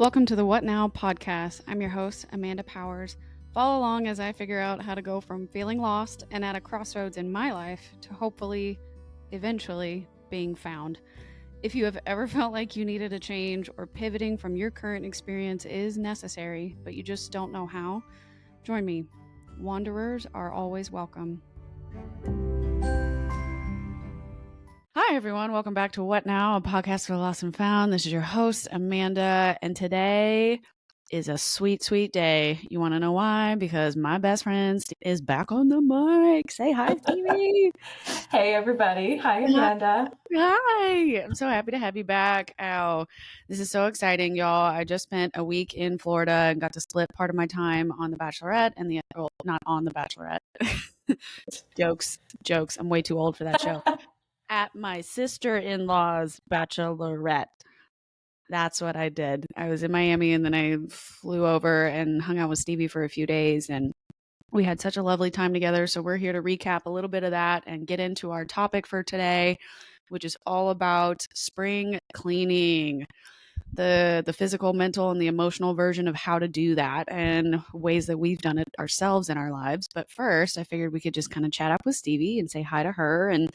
Welcome to the What Now podcast. I'm your host, Amanda Powers. Follow along as I figure out how to go from feeling lost and at a crossroads in my life to hopefully, eventually, being found. If you have ever felt like you needed a change or pivoting from your current experience is necessary, but you just don't know how, join me. Wanderers are always welcome. Hi, everyone. Welcome back to What Now, a podcast for the lost and found. This is your host, Amanda, and today is a sweet, sweet day. You want to know why? Because my best friend is back on the mic. Say hi, Stevie. Hey, everybody. Hi, Amanda. Hi. I'm so happy to have you back. Oh, this is so exciting, y'all. I just spent a week in Florida and got to split part of my time on The Bachelorette and not on The Bachelorette. Jokes. I'm way too old for that show. At my sister-in-law's bachelorette. That's what I did. I was in Miami and then I flew over and hung out with Stevie for a few days and we had such a lovely time together. So we're here to recap a little bit of that and get into our topic for today, which is all about spring cleaning, the physical, mental, and the emotional version of how to do that and ways that we've done it ourselves in our lives. But first, I figured we could just kind of chat up with Stevie and say hi to her and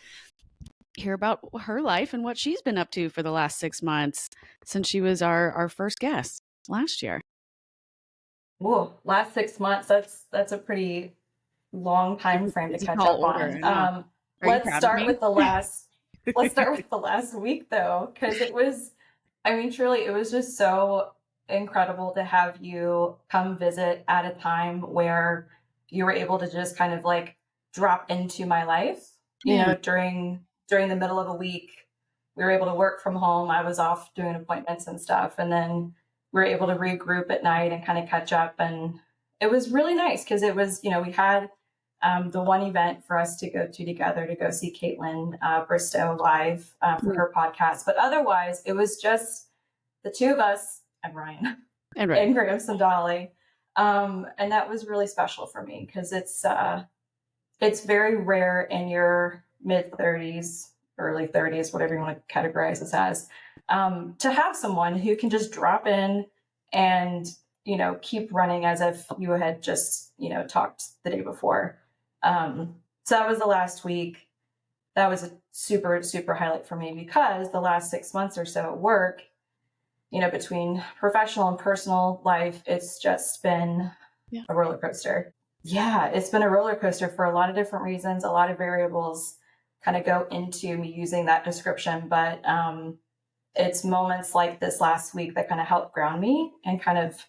hear about her life and what she's been up to for the last 6 months since she was our first guest last year. Whoa, last 6 months. That's a pretty long time frame to catch up on. Let's start with the last week though, because truly, it was just so incredible to have you come visit at a time where you were able to just kind of like drop into my life, you know, during the middle of a week. We were able to work from home. I was off doing appointments and stuff. And then we were able to regroup at night and kind of catch up. And it was really nice because it was, you know, we had the one event for us to go to together to go see Kaitlyn Bristowe live for her podcast. But otherwise, it was just the two of us and Ryan and Grams and Dolly. And that was really special for me because it's very rare in your mid-30s, early 30s, whatever you want to categorize this as, to have someone who can just drop in and, you know, keep running as if you had just, you know, talked the day before. So that was the last week. That was a super, super highlight for me because the last 6 months or so at work, you know, between professional and personal life, it's just been a roller coaster. Yeah, it's been a roller coaster for a lot of different reasons. A lot of variables kind of go into me using that description, but it's moments like this last week that kind of help ground me and kind of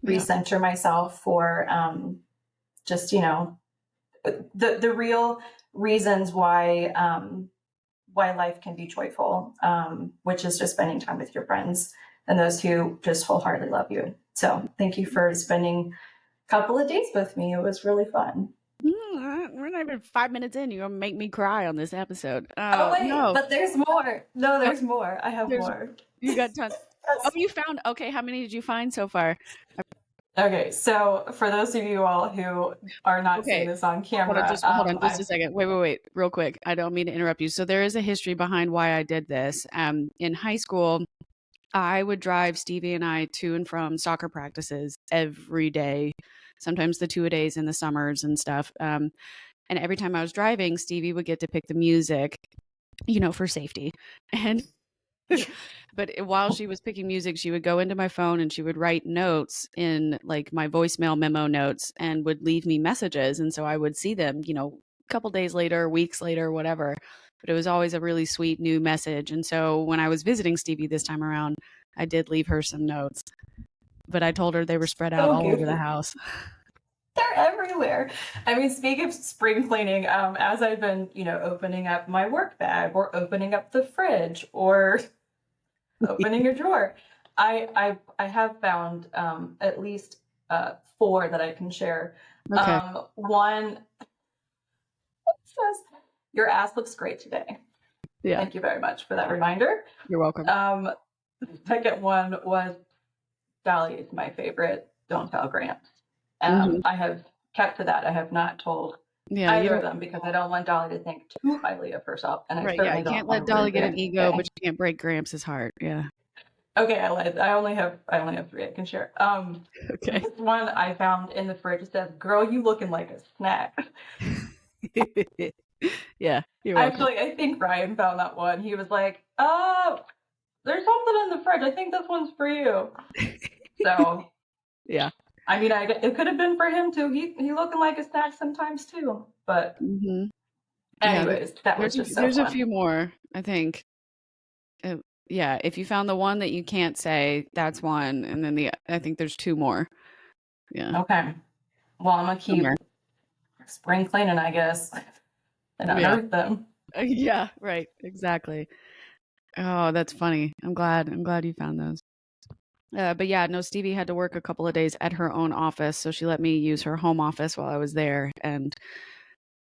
recenter myself for just, you know, the real reasons why life can be joyful, which is just spending time with your friends and those who just wholeheartedly love you. So thank you for spending a couple of days with me. It was really fun. We're not even 5 minutes in. You're going to make me cry on this episode. But there's more. No, there's more. I have more. You got tons. You found, okay, how many did you find so far? Okay, so for those of you all who are not seeing this on camera. Hold on just a second. Wait, real quick. I don't mean to interrupt you. So there is a history behind why I did this. In high school, I would drive Stevie and I to and from soccer practices every day, sometimes the 2-a-days in the summers and stuff. And every time I was driving, Stevie would get to pick the music, you know, for safety. And but while she was picking music, she would go into my phone and she would write notes in like my voicemail memo notes and would leave me messages. And so I would see them, you know, a couple days later, weeks later, whatever. But it was always a really sweet new message. And so when I was visiting Stevie this time around, I did leave her some notes. But I told her they were spread out all over the house. They're everywhere. I mean, speaking of spring cleaning, as I've been, you know, opening up my work bag or opening up the fridge or opening a drawer, I have found at least 4 that I can share. Okay. One says, "Your ass looks great today." Yeah. Thank you very much for that reminder. You're welcome. The second one was, "Dolly is my favorite. Don't tell Grant." I have kept to that. I have not told either of them because I don't want Dolly to think too highly of herself. And I certainly you can't let Dolly get an ego, but you can't break Gramps' heart. Yeah. Okay, I lied. I only have 3 I can share. Okay. This one I found in the fridge. It says, "Girl, you looking like a snack." Yeah, you're welcome. Actually, I think Ryan found that one. He was like, there's something in the fridge. I think this one's for you." So yeah. I mean, it could have been for him too. He looking like a snack sometimes too. But anyways, that was just so there's fun. a few more, I think. Yeah, if you found the one that you can't say, that's one, and then I think there's 2 more. Yeah. Okay. Well, I'm gonna keep spring cleaning, I guess, and unearth them. Yeah, right. Exactly. Oh, that's funny. I'm glad you found those. But yeah, no, Stevie had to work a couple of days at her own office, so she let me use her home office while I was there, and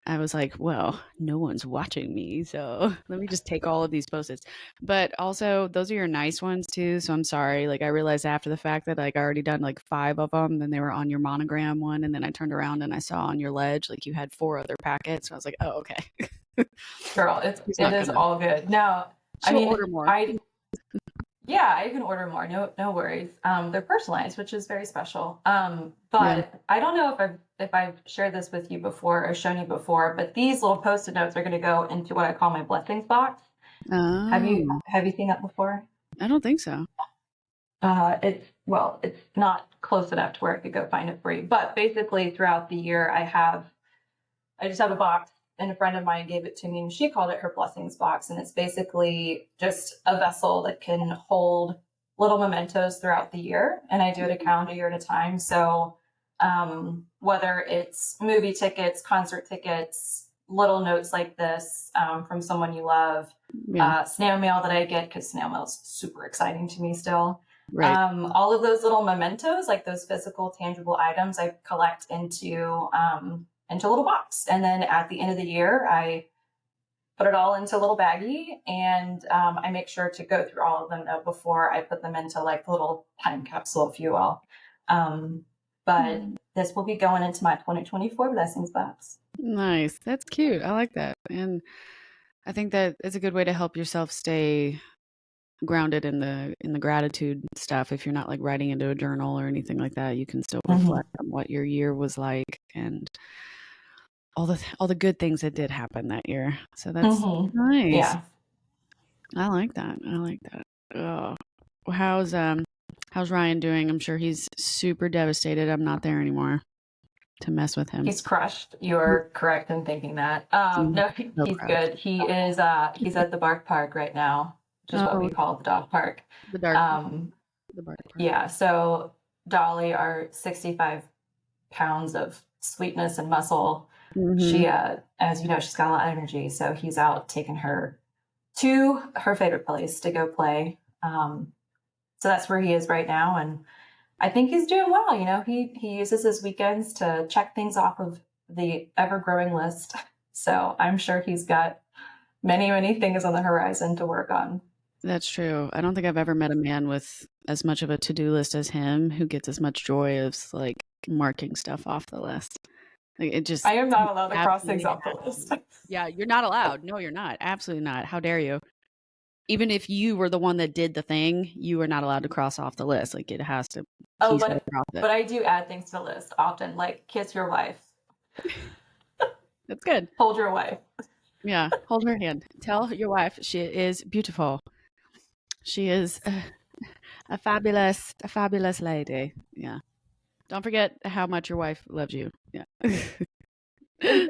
I was like, well, no one's watching me, so let me just take all of these Post-its. But also, those are your nice ones too, so I'm sorry. Like, I realized after the fact that like I already done like 5 of them, then they were on your monogram one, and then I turned around and I saw on your ledge like you had 4 other packets. So I was like, oh, okay. Girl, it is all good. No, I mean, order more. Yeah, I can order more. No worries. They're personalized, which is very special. But I don't know if I've shared this with you before or shown you before, but these little Post-it notes are going to go into what I call my blessings box. Oh. Have you seen that before? I don't think so. It's not close enough to where I could go find it for you. But basically, throughout the year, I just have a box, and a friend of mine gave it to me, and she called it her blessings box. And it's basically just a vessel that can hold little mementos throughout the year. And I do it a calendar year at a time. So whether it's movie tickets, concert tickets, little notes like this from someone you love, snail mail that I get, because snail mail is super exciting to me still. Right. All of those little mementos, like those physical, tangible items, I collect into a little box. And then at the end of the year, I put it all into a little baggie, and I make sure to go through all of them before I put them into like a little time capsule, if you will. But this will be going into my 2024 blessings box. Nice. That's cute. I like that. And I think that it's a good way to help yourself stay grounded in the gratitude stuff. If you're not like writing into a journal or anything like that, you can still reflect on what your year was like and all the good things that did happen that year. So that's nice. Yeah. I like that. Oh, how's Ryan doing? I'm sure he's super devastated I'm not there anymore to mess with him. He's crushed. You're correct in thinking that. No, he's good. He is he's at the Bark Park right now, which is what we call the dog park. The Bark Park. Yeah, so Dolly, our 65 pounds of sweetness and muscle, she as you know, she's got a lot of energy, so he's out taking her to her favorite place to go play. So that's where he is right now, and I think he's doing well. You know, he uses his weekends to check things off of the ever-growing list. So I'm sure he's got many, many things on the horizon to work on. That's true. I don't think I've ever met a man with as much of a to-do list as him who gets as much joy as like marking stuff off the list. Like, it just, I am not allowed to cross things off the list. Yeah, you're not allowed. No, you're not. Absolutely not. How dare you? Even if you were the one that did the thing, you are not allowed to cross off the list. Like, it has to. Oh, but I do add things to the list often, like kiss your wife. That's good. Hold your wife. Yeah, hold her hand. Tell your wife she is beautiful. She is a fabulous lady. Yeah. Don't forget how much your wife loves you. Yeah.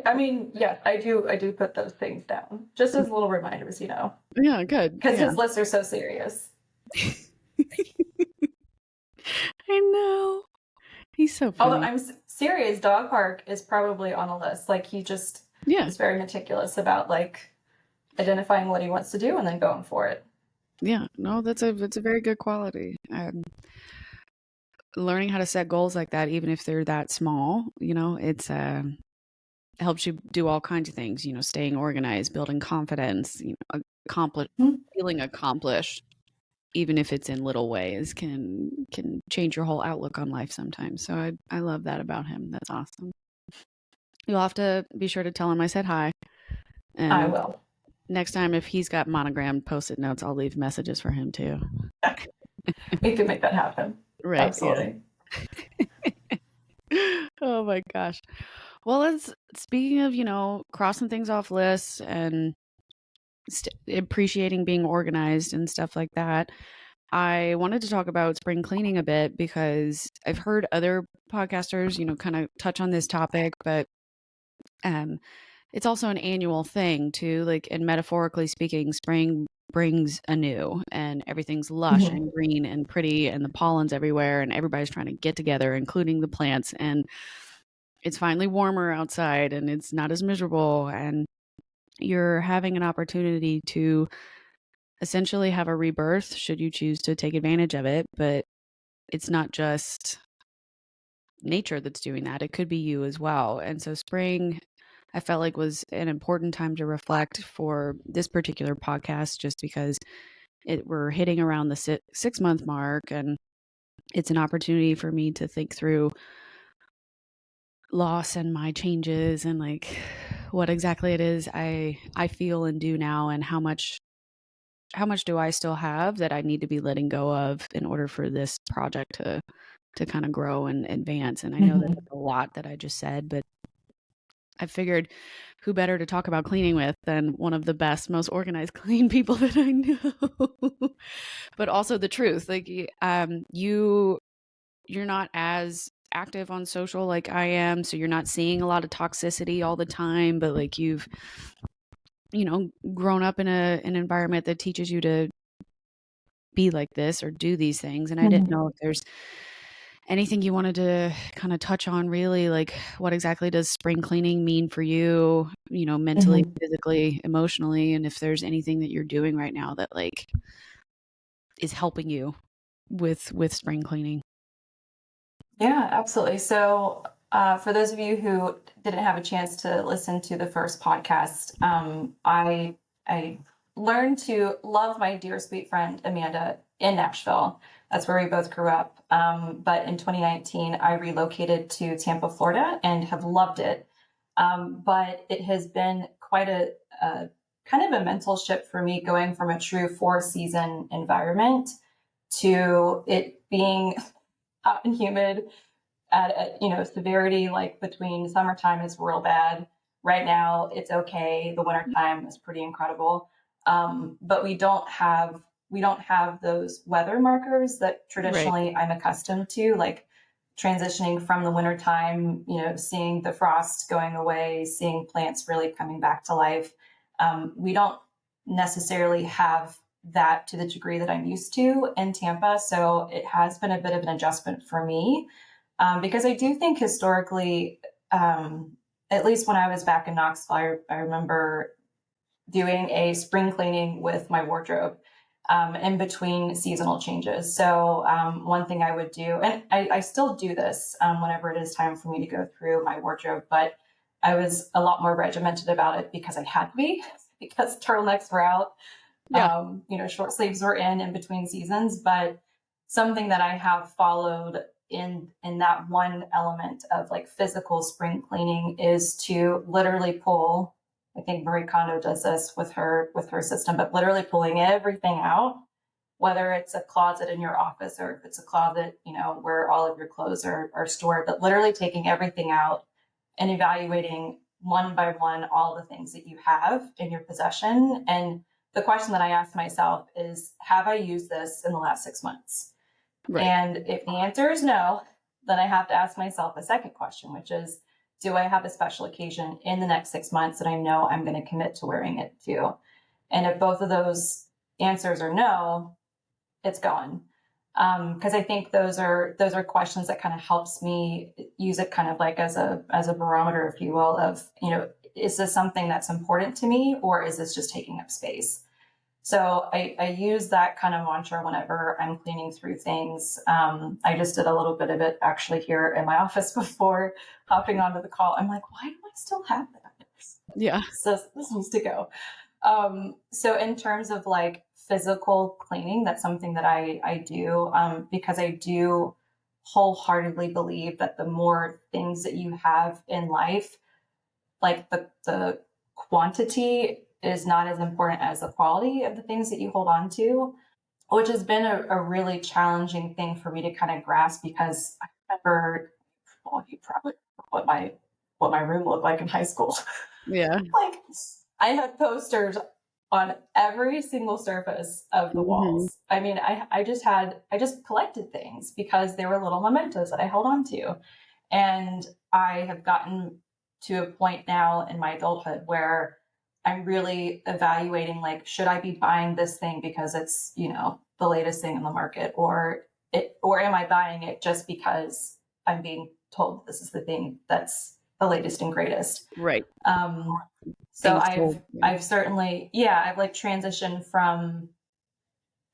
I mean, yes, I do put those things down just as little reminders, you know. Yeah, good. Because his lists are so serious. I know. He's so funny. Although I'm serious, dog park is probably on a list. Like, he just is very meticulous about like identifying what he wants to do and then going for it. Yeah, no, that's a very good quality. Learning how to set goals like that, even if they're that small, you know, it's helps you do all kinds of things, you know, staying organized, building confidence, you know, feeling accomplished, even if it's in little ways, can change your whole outlook on life sometimes. So I love that about him. That's awesome. You'll have to be sure to tell him I said hi. And I will. Next time, if he's got monogrammed Post-it notes, I'll leave messages for him too. We can make that happen. Right. Absolutely. Yeah. Oh my gosh. Well, speaking of, crossing things off lists and appreciating being organized and stuff like that, I wanted to talk about spring cleaning a bit because I've heard other podcasters, kind of touch on this topic, but it's also an annual thing too. Like, and metaphorically speaking, spring brings anew and everything's lush and green and pretty and the pollen's everywhere and everybody's trying to get together, including the plants. And it's finally warmer outside and it's not as miserable. And you're having an opportunity to essentially have a rebirth should you choose to take advantage of it. But it's not just nature that's doing that. It could be you as well. And so spring, I felt like, was an important time to reflect for this particular podcast, just because we're hitting around the 6-month mark, and it's an opportunity for me to think through loss and my changes and like what exactly it is I feel and do now, and how much do I still have that I need to be letting go of in order for this project to kind of grow and advance. And I know that's a lot that I just said, but I figured who better to talk about cleaning with than one of the best, most organized, clean people that I know. But also the truth, like, you're not as active on social like I am, so you're not seeing a lot of toxicity all the time, but like you've grown up in an environment that teaches you to be like this or do these things. And I didn't know if there's anything you wanted to kind of touch on, really, like what exactly does spring cleaning mean for you, mentally, physically, emotionally, and if there's anything that you're doing right now that like is helping you with spring cleaning. Yeah, absolutely. So for those of you who didn't have a chance to listen to the first podcast, I learned to love my dear sweet friend Amanda in Nashville. That's where we both grew up. But in 2019, I relocated to Tampa, Florida, and have loved it. But it has been quite a kind of a mental shift for me, going from a true 4-season environment to it being hot and humid at severity. Like between summertime is real bad. Right now it's okay. The wintertime is pretty incredible. But we don't have those weather markers that traditionally I'm accustomed to, like transitioning from the wintertime, seeing the frost going away, seeing plants really coming back to life. We don't necessarily have that to the degree that I'm used to in Tampa. So it has been a bit of an adjustment for me, because I do think historically, at least when I was back in Knoxville, I remember doing a spring cleaning with my wardrobe in between seasonal changes. So one thing I would do, and I still do this whenever it is time for me to go through my wardrobe, but I was a lot more regimented about it because I had to be, because turtlenecks were out. Yeah. Short sleeves were in between seasons. But something that I have followed in that one element of like physical spring cleaning is to literally pull. I think Marie Kondo does this with her system, but literally pulling everything out, whether it's a closet in your office or if it's a closet, where all of your clothes are stored, but literally taking everything out and evaluating one by one all the things that you have in your possession. And the question that I ask myself is, have I used this in the last 6 months? Right. And if the answer is no, then I have to ask myself a second question, which is, do I have a special occasion in the next 6 months that I know I'm going to commit to wearing it to? And if both of those answers are no, it's gone. Because I think those are questions that kind of helps me use it kind of like as a barometer, if you will, of, is this something that's important to me, or is this just taking up space? So I use that kind of mantra whenever I'm cleaning through things. I just did a little bit of it actually here in my office before hopping onto the call. I'm like, why do I still have that? Yeah. So this needs to go. So in terms of like physical cleaning, that's something that I do, because I do wholeheartedly believe that the more things that you have in life, like the quantity is not as important as the quality of the things that you hold on to. which has been a really challenging thing for me to kind of grasp, because I remember, well, you probably what my room looked like in high school. Yeah. Like, I had posters on every single surface of the walls. I mean, I just collected things because they were little mementos that I held on to. And I have gotten to a point now in my adulthood where I'm really evaluating, like, should I be buying this thing because it's, the latest thing in the market, or am I buying it just because I'm being told this is the thing that's the latest and greatest? Right. So I've certainly, I've like transitioned from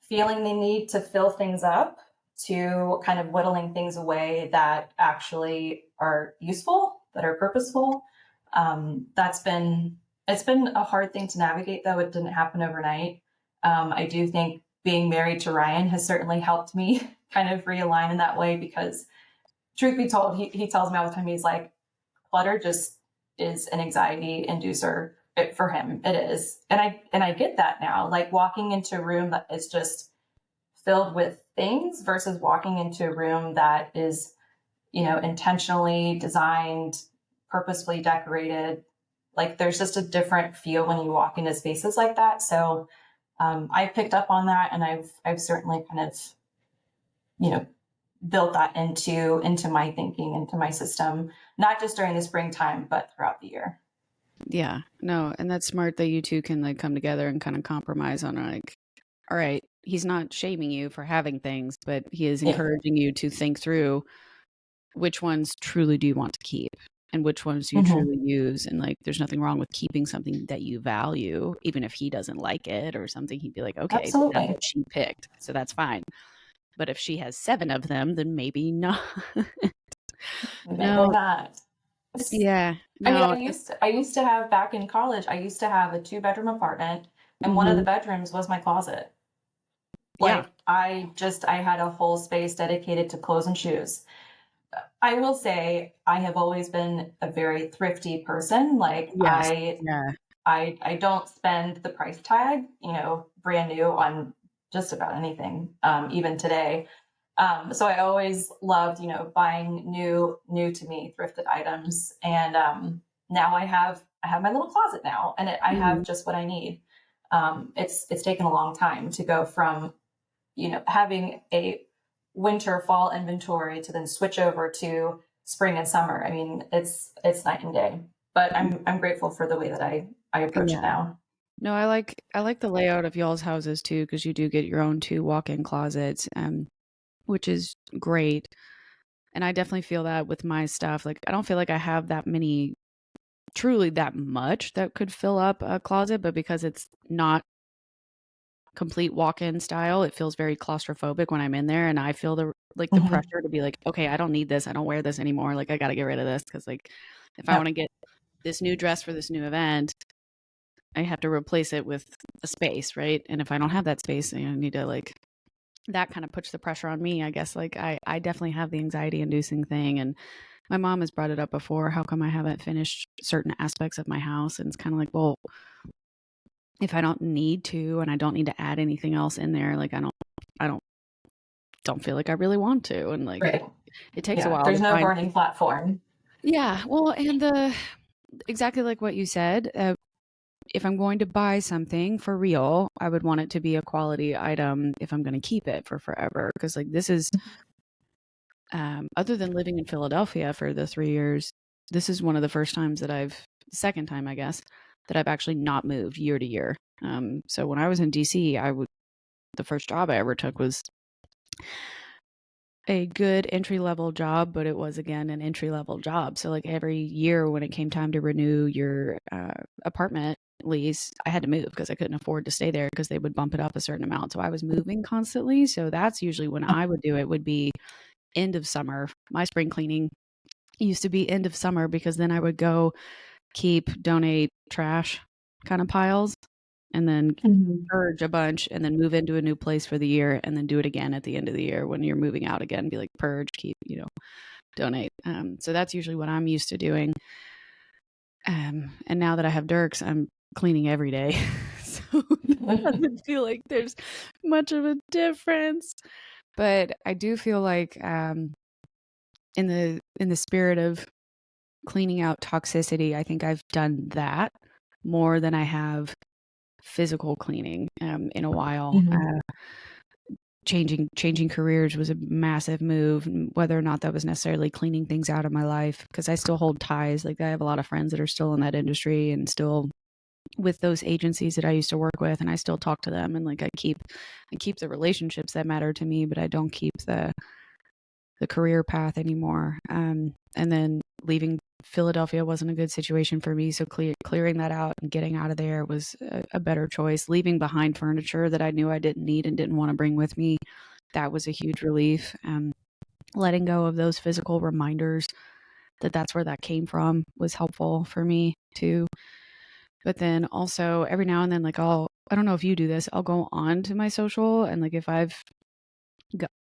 feeling the need to fill things up to kind of whittling things away that actually are useful, that are purposeful. It's been a hard thing to navigate, though. It didn't happen overnight. I do think being married to Ryan has certainly helped me kind of realign in that way, because truth be told, he tells me all the time, he's like, clutter just is an anxiety inducer. For him, it is. And I get that now. Like, walking into a room that is just filled with things versus walking into a room that is, intentionally designed, purposefully decorated. Like, there's just a different feel when you walk into spaces like that. So I picked up on that, and I've certainly kind of, built that into my thinking, into my system, not just during the springtime, but throughout the year. Yeah, no, and that's smart that you two can like come together and kind of compromise on, like, all right, he's not shaming you for having things, but he is encouraging you to think through which ones truly do you want to keep and which ones you truly use. And like, there's nothing wrong with keeping something that you value, even if he doesn't like it or something. He'd be like, okay, absolutely, that's what she picked, so that's fine. But if she has 7 of them, then maybe not. Maybe not. Yeah. No. I mean, I used to have, back in college, I used to have a 2-bedroom apartment, and one of the bedrooms was my closet. Like, I had a whole space dedicated to clothes and shoes. I will say I have always been a very thrifty person. Like, I don't spend the price tag, brand new on just about anything, even today. So I always loved, buying new to me thrifted items. And now I have my little closet now, and I have just what I need. It's taken a long time to go from, having a winter fall inventory to then switch over to spring and summer. I mean, it's night and day, but I'm grateful for the way that I approach it now. No, I like the layout of y'all's houses too, because you do get your own 2 walk-in closets, which is great. And I definitely feel that with my stuff. Like, I don't feel like I have that many, truly that much that could fill up a closet, but because it's not complete walk-in style, it feels very claustrophobic when I'm in there, and I feel the pressure to be like, okay, I don't need this, I don't wear this anymore, like, I got to get rid of this, because like, if I want to get this new dress for this new event, I have to replace it with a space, right? And if I don't have that space, I need to, like, that kind of puts the pressure on me, I guess. Like, I definitely have the anxiety inducing thing, and my mom has brought it up before, how come I haven't finished certain aspects of my house? And it's kind of like, well, if I don't need to, and I don't need to add anything else in there, like, I don't feel like I really want to. And like, it takes a while. There's no burning platform. Yeah. Well, and exactly like what you said, if I'm going to buy something for real, I would want it to be a quality item if I'm going to keep it for forever. Because like, this is, other than living in Philadelphia for the 3 years, this is one of the first times that second time, I guess, that I've actually not moved year to year. So when I was in DC, the first job I ever took was a good entry-level job, but it was, again, an entry-level job. So like, every year when it came time to renew your apartment lease, I had to move because I couldn't afford to stay there because they would bump it up a certain amount. So I was moving constantly. So that's usually when I would do it, would be end of summer. My spring cleaning used to be end of summer, because then I would go donate trash kind of piles, and then purge a bunch, and then move into a new place for the year, and then do it again at the end of the year when you're moving out again. Be like, purge, keep, donate. So that's usually what I'm used to doing. And now that I have Dirks, I'm cleaning every day. So it doesn't feel like there's much of a difference. But I do feel like in the spirit of cleaning out toxicity, I think I've done that more than I have physical cleaning in a while. Changing careers was a massive move, whether or not that was necessarily cleaning things out of my life, because I still hold ties. Like, I have a lot of friends that are still in that industry and still with those agencies that I used to work with, and I still talk to them, and like I keep the relationships that matter to me, but I don't keep the career path anymore. And then leaving Philadelphia wasn't a good situation for me, so clearing that out and getting out of there was a better choice. Leaving behind furniture that I knew I didn't need and didn't want to bring with me, that was a huge relief. Letting go of those physical reminders that that's where that came from was helpful for me too. But then also every now and then, like I don't know if you do this, I'll go on to my social, and like if I've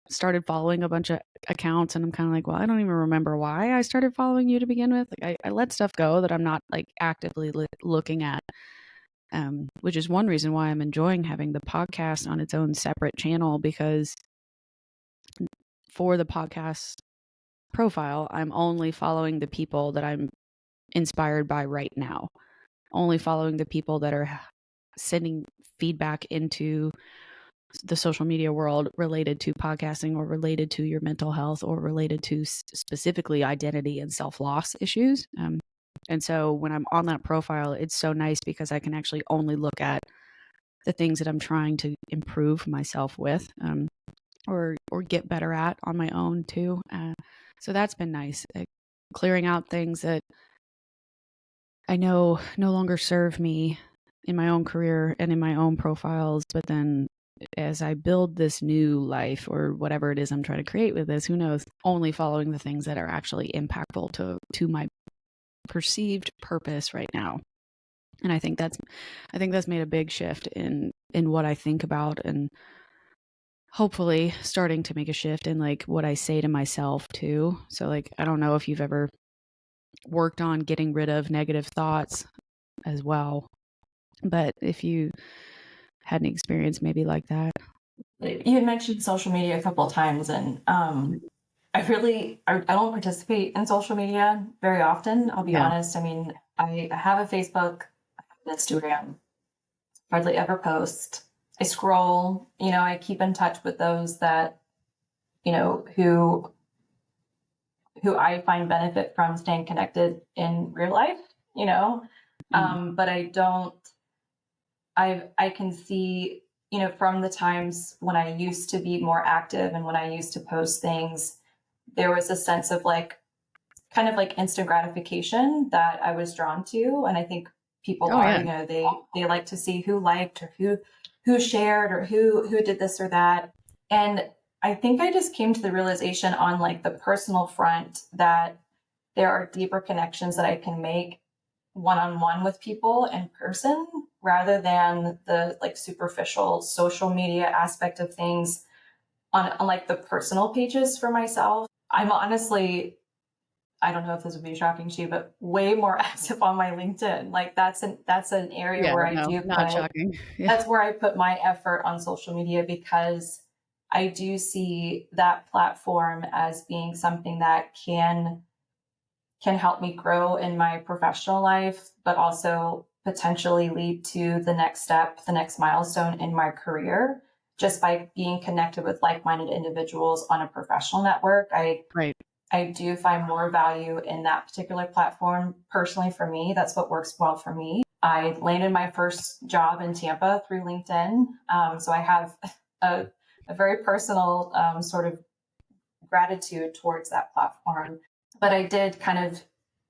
started following a bunch of accounts and I'm kind of like, well, I don't even remember why I started following you to begin with. Like I let stuff go that I'm not like actively looking at, which is one reason why I'm enjoying having the podcast on its own separate channel, because for the podcast profile, I'm only following the people that I'm inspired by right now, only following the people that are sending feedback into the social media world related to podcasting or related to your mental health or related to specifically identity and self-loss issues. And so when I'm on that profile, it's so nice because I can actually only look at the things that I'm trying to improve myself with, or get better at on my own too. So that's been nice, clearing out things that I know no longer serve me in my own career and in my own profiles. But then as I build this new life or whatever it is I'm trying to create with this, who knows, only following the things that are actually impactful to my perceived purpose right now. And I think that's made a big shift in what I think about, and hopefully starting to make a shift in like what I say to myself too. So like, I don't know if you've ever worked on getting rid of negative thoughts as well, but if you had an experience maybe like that. You had mentioned social media a couple of times, and I don't participate in social media very often. I'll be honest. I mean, I have a Facebook, I have an Instagram, hardly ever post. I scroll, I keep in touch with those that, who I find benefit from staying connected in real life, but I can see, from the times when I used to be more active and when I used to post things, there was a sense of like, kind of like instant gratification that I was drawn to. And I think people they like to see who liked or who shared or who did this or that. And I think I just came to the realization on like the personal front that there are deeper connections that I can make one-on-one with people in person rather than the like superficial social media aspect of things on like the personal pages for myself. I'm honestly, I don't know if this would be shocking to you, but way more active on my LinkedIn. Like that's an area where that's where I put my effort on social media, because I do see that platform as being something that can help me grow in my professional life, but also potentially lead to the next step, the next milestone in my career, just by being connected with like-minded individuals on a professional network. I do find more value in that particular platform. Personally, for me, that's what works well for me. I landed my first job in Tampa through LinkedIn. So I have a very personal sort of gratitude towards that platform. But I did kind of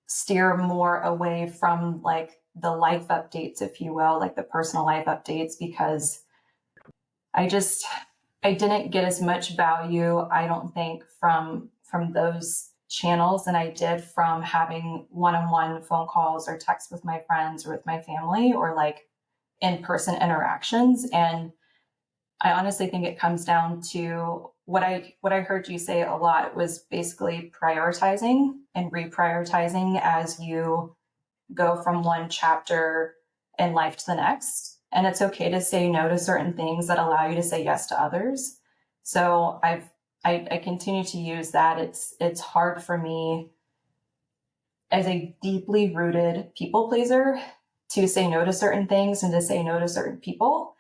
steer more away from like the life updates, if you will, like the personal life updates, because I didn't get as much value, I don't think, from those channels than I did from having one-on-one phone calls or texts with my friends or with my family, or like in-person interactions. And I honestly think it comes down to what I heard you say a lot was basically prioritizing and reprioritizing as you go from one chapter in life to the next. and it's okay to say no to certain things that allow you to say yes to others. So I continue to use that. It's hard for me as a deeply rooted people pleaser to say no to certain things and to say no to certain people,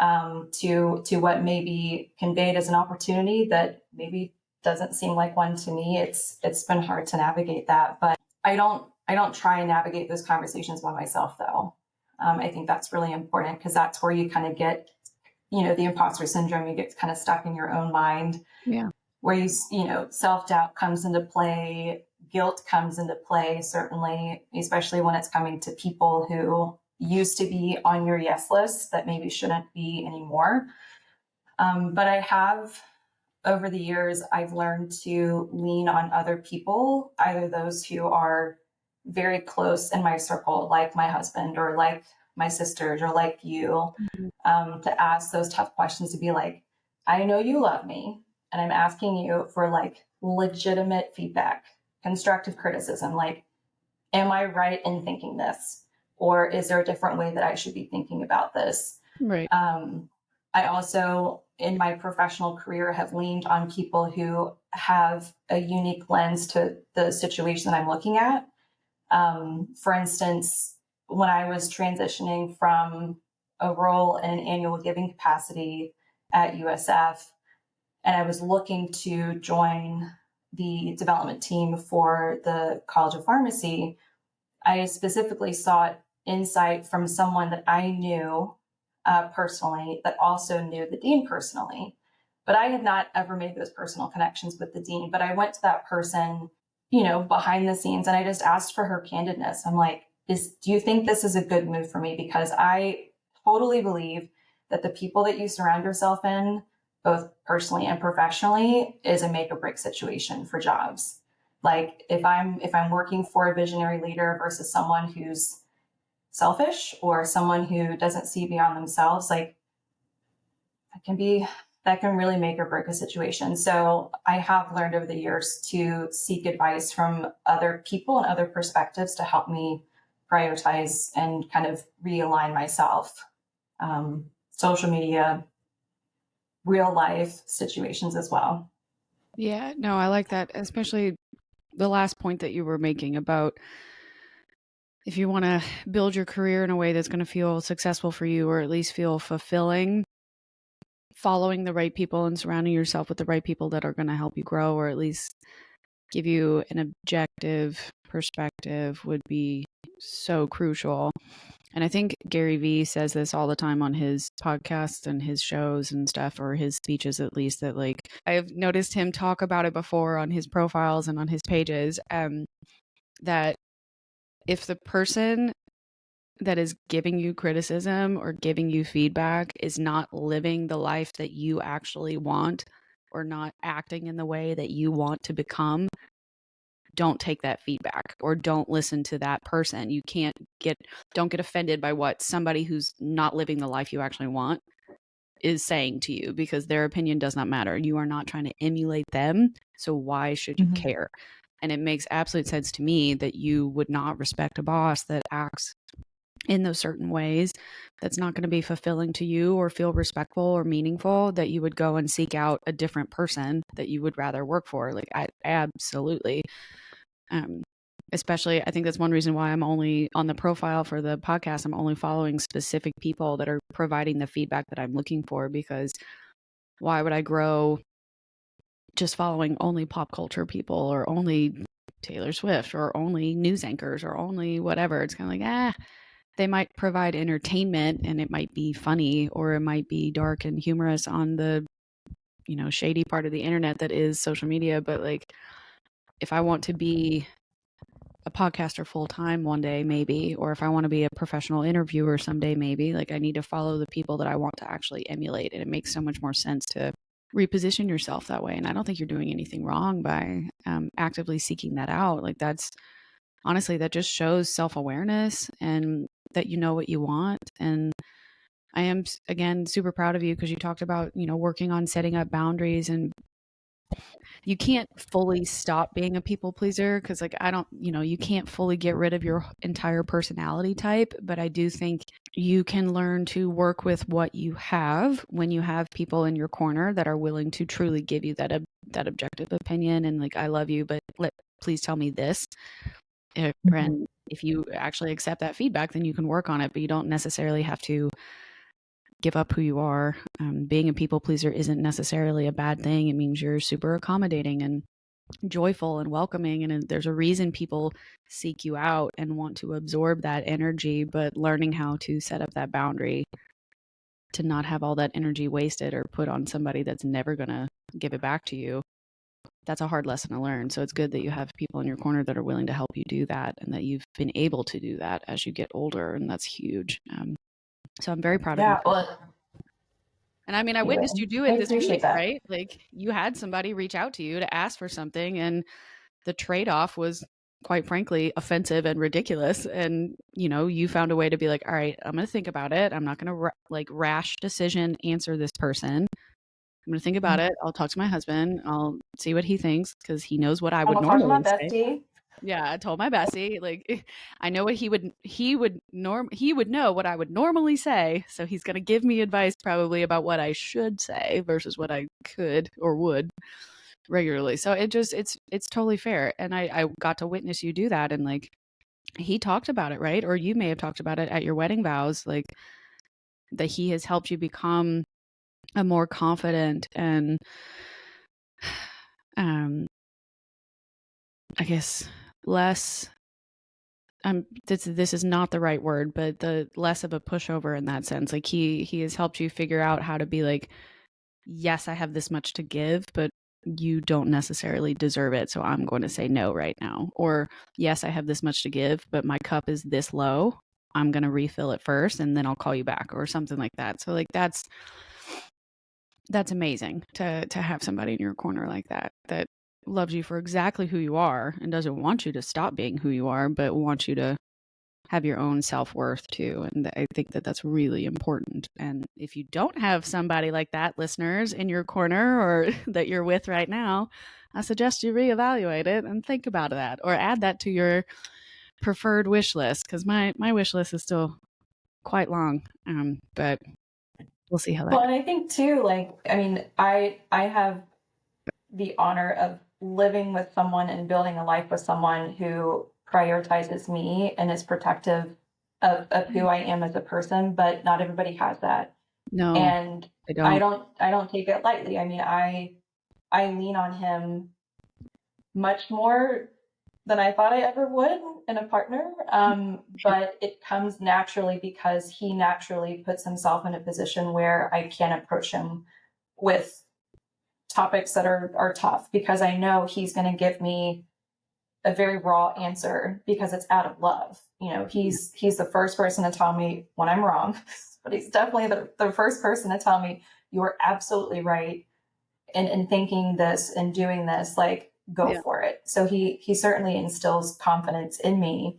to what may be conveyed as an opportunity that maybe doesn't seem like one to me. It's been hard to navigate that, but I don't try and navigate those conversations by myself though. I think that's really important because that's where you kind of get, the imposter syndrome. You get kind of stuck in your own mind. Yeah. Where self-doubt comes into play, guilt comes into play, certainly, especially when it's coming to people who used to be on your yes list that maybe shouldn't be anymore. But I have, over the years, I've learned to lean on other people, either those who are very close in my circle, like my husband or like my sisters or like you, to ask those tough questions, to be like, I know you love me, and I'm asking you for like legitimate feedback, constructive criticism. Like, am I right in thinking this? Or is there a different way that I should be thinking about this? Right. I also, in my professional career, have leaned on people who have a unique lens to the situation that I'm looking at. For instance, when I was transitioning from a role in an annual giving capacity at USF, and I was looking to join the development team for the College of Pharmacy, I specifically sought insight from someone that I knew personally, that also knew the dean personally. But I had not ever made those personal connections with the dean. But I went to that person, behind the scenes, and I just asked for her candidness. I'm like, do you think this is a good move for me? Because I totally believe that the people that you surround yourself in, both personally and professionally, is a make or break situation for jobs. Like if I'm working for a visionary leader versus someone who's selfish or someone who doesn't see beyond themselves, like that can really make or break a situation. So I have learned over the years to seek advice from other people and other perspectives to help me prioritize and kind of realign myself. Social media, real life situations as well. Yeah, no, I like that, especially the last point that you were making about if you want to build your career in a way that's going to feel successful for you, or at least feel fulfilling, following the right people and surrounding yourself with the right people that are going to help you grow, or at least give you an objective perspective, would be so crucial. And I think Gary Vee says this all the time on his podcasts and his shows and stuff, or his speeches at least, that like I've noticed him talk about it before on his profiles and on his pages, that if the person that is giving you criticism or giving you feedback is not living the life that you actually want, or not acting in the way that you want to become, don't take that feedback or don't listen to that person. Don't get offended by what somebody who's not living the life you actually want is saying to you, because their opinion does not matter. You are not trying to emulate them. So why should you care? And it makes absolute sense to me that you would not respect a boss that acts in those certain ways that's not going to be fulfilling to you or feel respectful or meaningful, that you would go and seek out a different person that you would rather work for. Like, I absolutely. Especially, I think that's one reason why I'm only on the profile for the podcast. I'm only following specific people that are providing the feedback that I'm looking for, because why would I grow just following only pop culture people, or only Taylor Swift, or only news anchors, or only whatever? It's kind of like, they might provide entertainment and it might be funny, or it might be dark and humorous on the, shady part of the internet that is social media. But like, if I want to be a podcaster full time one day, maybe, or if I want to be a professional interviewer someday, maybe, like I need to follow the people that I want to actually emulate. And it makes so much more sense to reposition yourself that way. And I don't think you're doing anything wrong by actively seeking that out. Like, that's honestly, that just shows self-awareness and that you know what you want. And I am, again, super proud of you, because you talked about, working on setting up boundaries and you can't fully stop being a people pleaser, because like I don't, you can't fully get rid of your entire personality type, but I do think you can learn to work with what you have when you have people in your corner that are willing to truly give you that objective opinion and like, I love you, but please tell me this. And if you actually accept that feedback, then you can work on it, but you don't necessarily have to give up who you are. Being a people pleaser isn't necessarily a bad thing. It means you're super accommodating and joyful and welcoming. And there's a reason people seek you out and want to absorb that energy, but learning how to set up that boundary to not have all that energy wasted or put on somebody that's never going to give it back to you. That's a hard lesson to learn. So it's good that you have people in your corner that are willing to help you do that and that you've been able to do that as you get older. And that's huge. So I'm very proud of you. Well, and I mean, I witnessed you do it this week, right? Like you had somebody reach out to you to ask for something, and the trade-off was quite frankly offensive and ridiculous. And, you found a way to be like, all right, I'm going to think about it. I'm not going to rash decision answer this person. I'm going to think about it. I'll talk to my husband. I'll see what he thinks, because he knows what I would normally say. Yeah, I told my bestie, like, I know what he would know what I would normally say, so he's going to give me advice probably about what I should say versus what I could or would regularly. So it's totally fair. And I got to witness you do that, and like he talked about it, right? Or you may have talked about it at your wedding vows, like that he has helped you become a more confident and I guess less this is not the right word, but the less of a pushover in that sense. Like he has helped you figure out how to be like, yes, I have this much to give, but you don't necessarily deserve it, so I'm going to say no right now. Or yes, I have this much to give, but my cup is this low. I'm going to refill it first and then I'll call you back, or something like that. So like that's amazing to have somebody in your corner like that loves you for exactly who you are and doesn't want you to stop being who you are, but wants you to have your own self-worth too. And I think that that's really important. And if you don't have somebody like that, listeners, in your corner or that you're with right now, I suggest you reevaluate it and think about that, or add that to your preferred wish list, because my wish list is still quite long. But we'll see how that goes. And I think too, like, I mean, I have the honor of living with someone and building a life with someone who prioritizes me and is protective of who I am as a person, but not everybody has that. No, and I don't take it lightly. I mean, I lean on him much more than I thought I ever would in a partner. But it comes naturally because he naturally puts himself in a position where I can approach him with topics that are tough, because I know he's going to give me a very raw answer because it's out of love. He's the first person to tell me when I'm wrong, but he's definitely the first person to tell me you're absolutely right in thinking this and doing this, like, go for it. So he certainly instills confidence in me.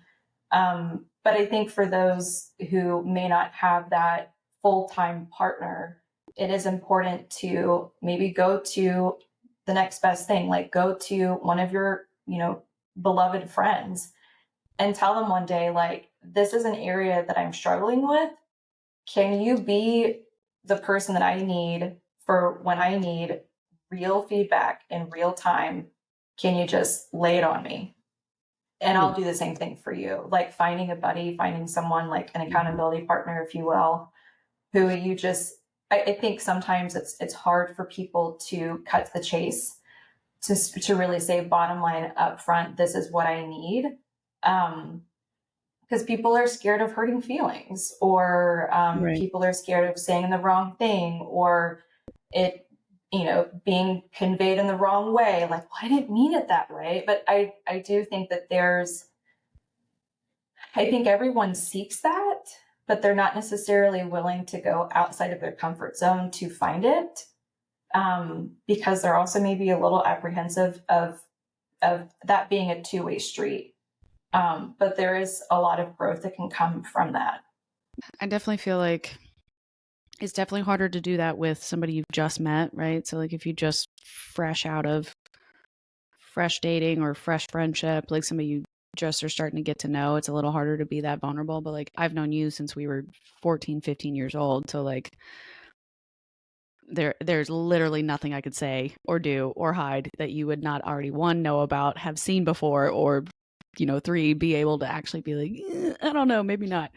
But I think for those who may not have that full-time partner, it is important to maybe go to the next best thing, like go to one of your, beloved friends and tell them one day, like, this is an area that I'm struggling with. Can you be the person that I need for when I need real feedback in real time? Can you just lay it on me? And I'll do the same thing for you. Like finding a buddy, finding someone like an accountability partner, if you will, who you just, I think sometimes it's hard for people to cut the chase, to really say bottom line up front, this is what I need. Because people are scared of hurting feelings, or people are scared of saying the wrong thing, or it, being conveyed in the wrong way. Like, well, I didn't mean it that way. But I do think that I think everyone seeks that, but they're not necessarily willing to go outside of their comfort zone to find it, because they're also maybe a little apprehensive of that being a two-way street. But there is a lot of growth that can come from that. I definitely feel like it's definitely harder to do that with somebody you've just met, right? So like if you just fresh out of fresh dating or fresh friendship, like somebody you just are starting to get to know, it's a little harder to be that vulnerable. But like I've known you since we were 14, 15 years old. So like there's literally nothing I could say or do or hide that you would not already, one, know about, have seen before, or, you know, three, be able to actually be like, I don't know, maybe not.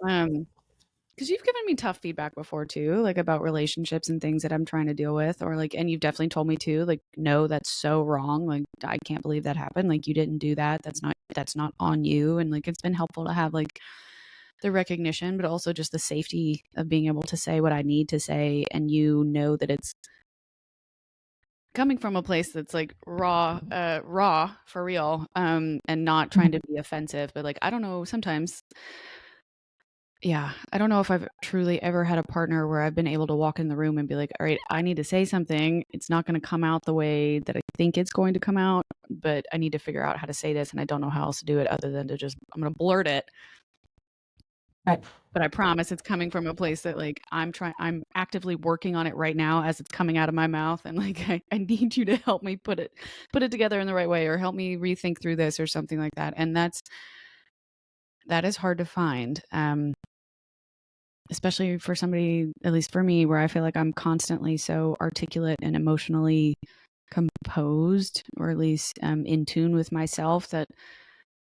Because you've given me tough feedback before too, like about relationships and things that I'm trying to deal with, or like, and you've definitely told me too, like, no, that's so wrong. Like, I can't believe that happened. Like, you didn't do that. That's not on you. And like, it's been helpful to have like the recognition, but also just the safety of being able to say what I need to say. And you know that it's coming from a place that's like raw for real, and not trying to be offensive, but like, I don't know, sometimes, yeah, I don't know if I've truly ever had a partner where I've been able to walk in the room and be like, all right, I need to say something. It's not going to come out the way that I think it's going to come out, but I need to figure out how to say this. And I don't know how else to do it other than to just, I'm going to blurt it. Right. But I promise it's coming from a place that like, I'm actively working on it right now as it's coming out of my mouth. And like, I need you to help me put it together in the right way, or help me rethink through this or something like that. And that is hard to find. Especially for somebody, at least for me, where I feel like I'm constantly so articulate and emotionally composed, or at least in tune with myself, that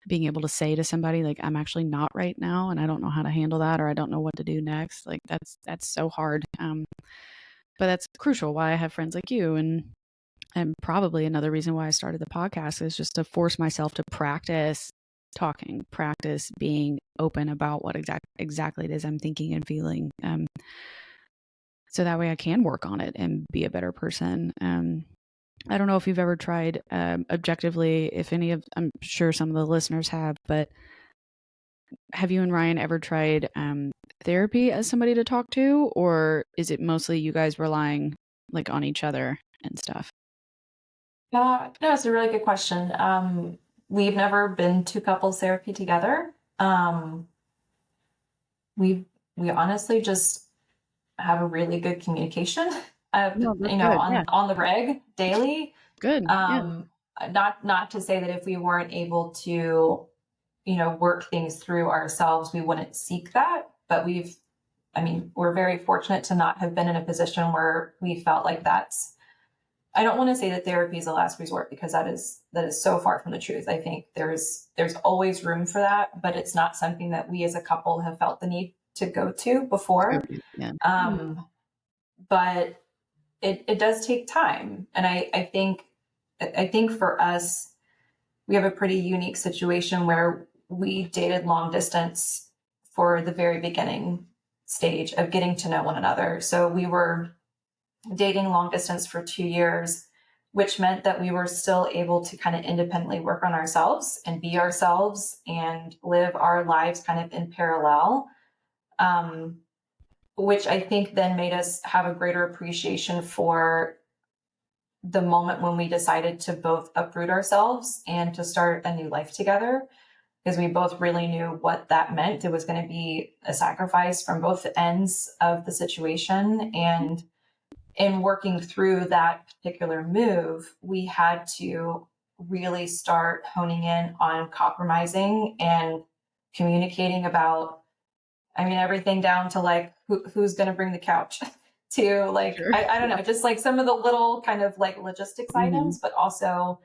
being able to say to somebody like, I'm actually not right now and I don't know how to handle that, or I don't know what to do next, like that's so hard. But that's crucial why I have friends like you, and probably another reason why I started the podcast is just to force myself to practice talking, practice being open about what exactly it is I'm thinking and feeling. So that way I can work on it and be a better person. I don't know if you've ever tried objectively, if any of, I'm sure some of the listeners have, but have you and Ryan ever tried therapy as somebody to talk to, or is it mostly you guys relying like on each other and stuff? No, it's a really good question. We've never been to couples therapy together. We honestly just have a really good communication. No, that's You know, good. Yeah. on the reg daily. Good. Yeah. Not to say that if we weren't able to, you know, work things through ourselves, we wouldn't seek that. But we're very fortunate to not have been in a position where we felt like that's, I don't want to say that therapy is the last resort, because that is so far from the truth. I think there's always room for that, but it's not something that we as a couple have felt the need to go to before. Yeah. But it does take time. And I think for us, we have a pretty unique situation where we dated long distance for the very beginning stage of getting to know one another. So we were dating long distance for 2 years, which meant that we were still able to kind of independently work on ourselves and be ourselves and live our lives kind of in parallel. Which I think then made us have a greater appreciation for the moment when we decided to both uproot ourselves and to start a new life together, because we both really knew what that meant. It was going to be a sacrifice from both ends of the situation. And in working through that particular move, we had to really start honing in on compromising and communicating about, everything down to like who's going to bring the couch to like, sure. I don't know, just like some of the little kind of like logistics items, but also,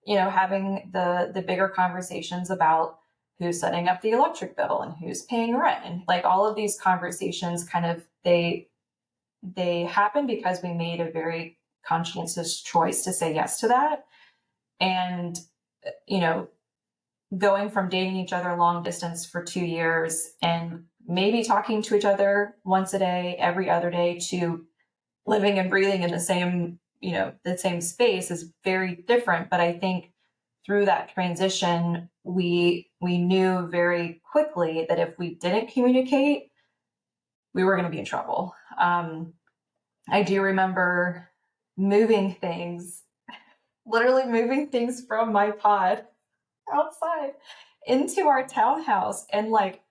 you know, having the bigger conversations about who's setting up the electric bill and who's paying rent, and like all of these conversations kind of, they happen because we made a very conscientious choice to say yes to that. And, you know, going from dating each other long distance for 2 years and maybe talking to each other once a day, every other day, to living and breathing in the same, you know, the same space is very different. But I think through that transition, we knew very quickly that if we didn't communicate, we were going to be in trouble. I do remember moving things, literally moving things from my pod outside into our townhouse, and like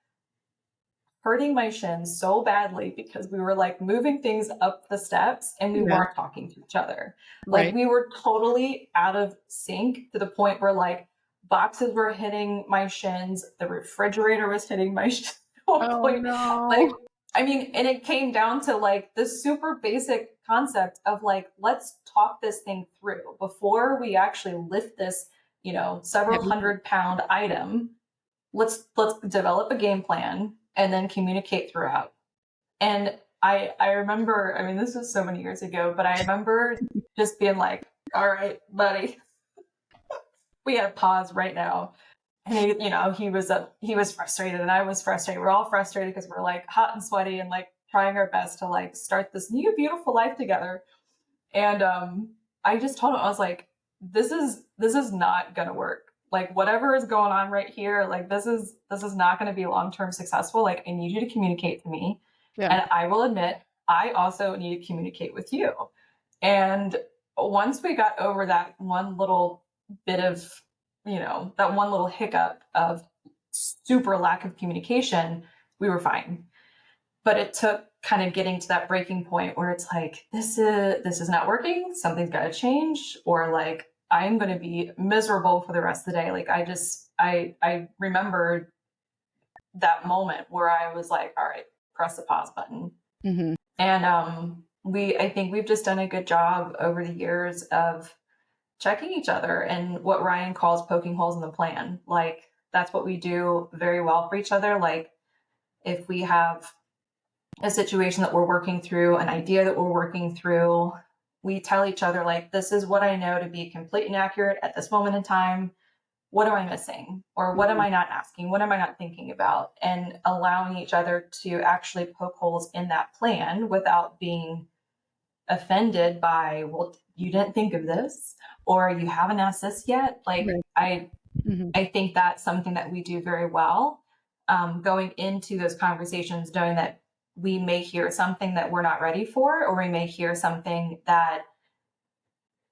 hurting my shins so badly because we were like moving things up the steps and we weren't talking to each other. Like we were totally out of sync to the point where like boxes were hitting my shins, the refrigerator was hitting my shins. No. Like, I mean, and it came down to like the super basic concept of like, let's talk this thing through before we actually lift this, you know, several 100-pound item. Let's develop a game plan and then communicate throughout. And I remember, I mean, this was so many years ago, but I remember just being like, all right, buddy, we have pause right now. And he, you know, he was frustrated and I was frustrated. We're all frustrated because we're like hot and sweaty and like trying our best to like start this new beautiful life together. And I just told him, I was like, this is not gonna work. Like whatever is going on right here, like this is not gonna be long-term successful. Like I need you to communicate to me. And I will admit, I also need to communicate with you. And once we got over that one little bit of, you know, that one little hiccup of super lack of communication, we were fine. But it took kind of getting to that breaking point where it's like, this is not working. Something's got to change, or like, I'm going to be miserable for the rest of the day. Like I remembered that moment where I was like, all right, press the pause button. Mm-hmm. And I think we've just done a good job over the years of checking each other and what Ryan calls poking holes in the plan. Like that's what we do very well for each other. Like if we have a situation that we're working through, an idea that we're working through, we tell each other like, this is what I know to be complete and accurate at this moment in time. What am I missing? Or what am I not asking? What am I not thinking about? And allowing each other to actually poke holes in that plan without being offended by, well, you didn't think of this, or you haven't asked this yet. Like I think that's something that we do very well. Going into those conversations, knowing that we may hear something that we're not ready for, or we may hear something that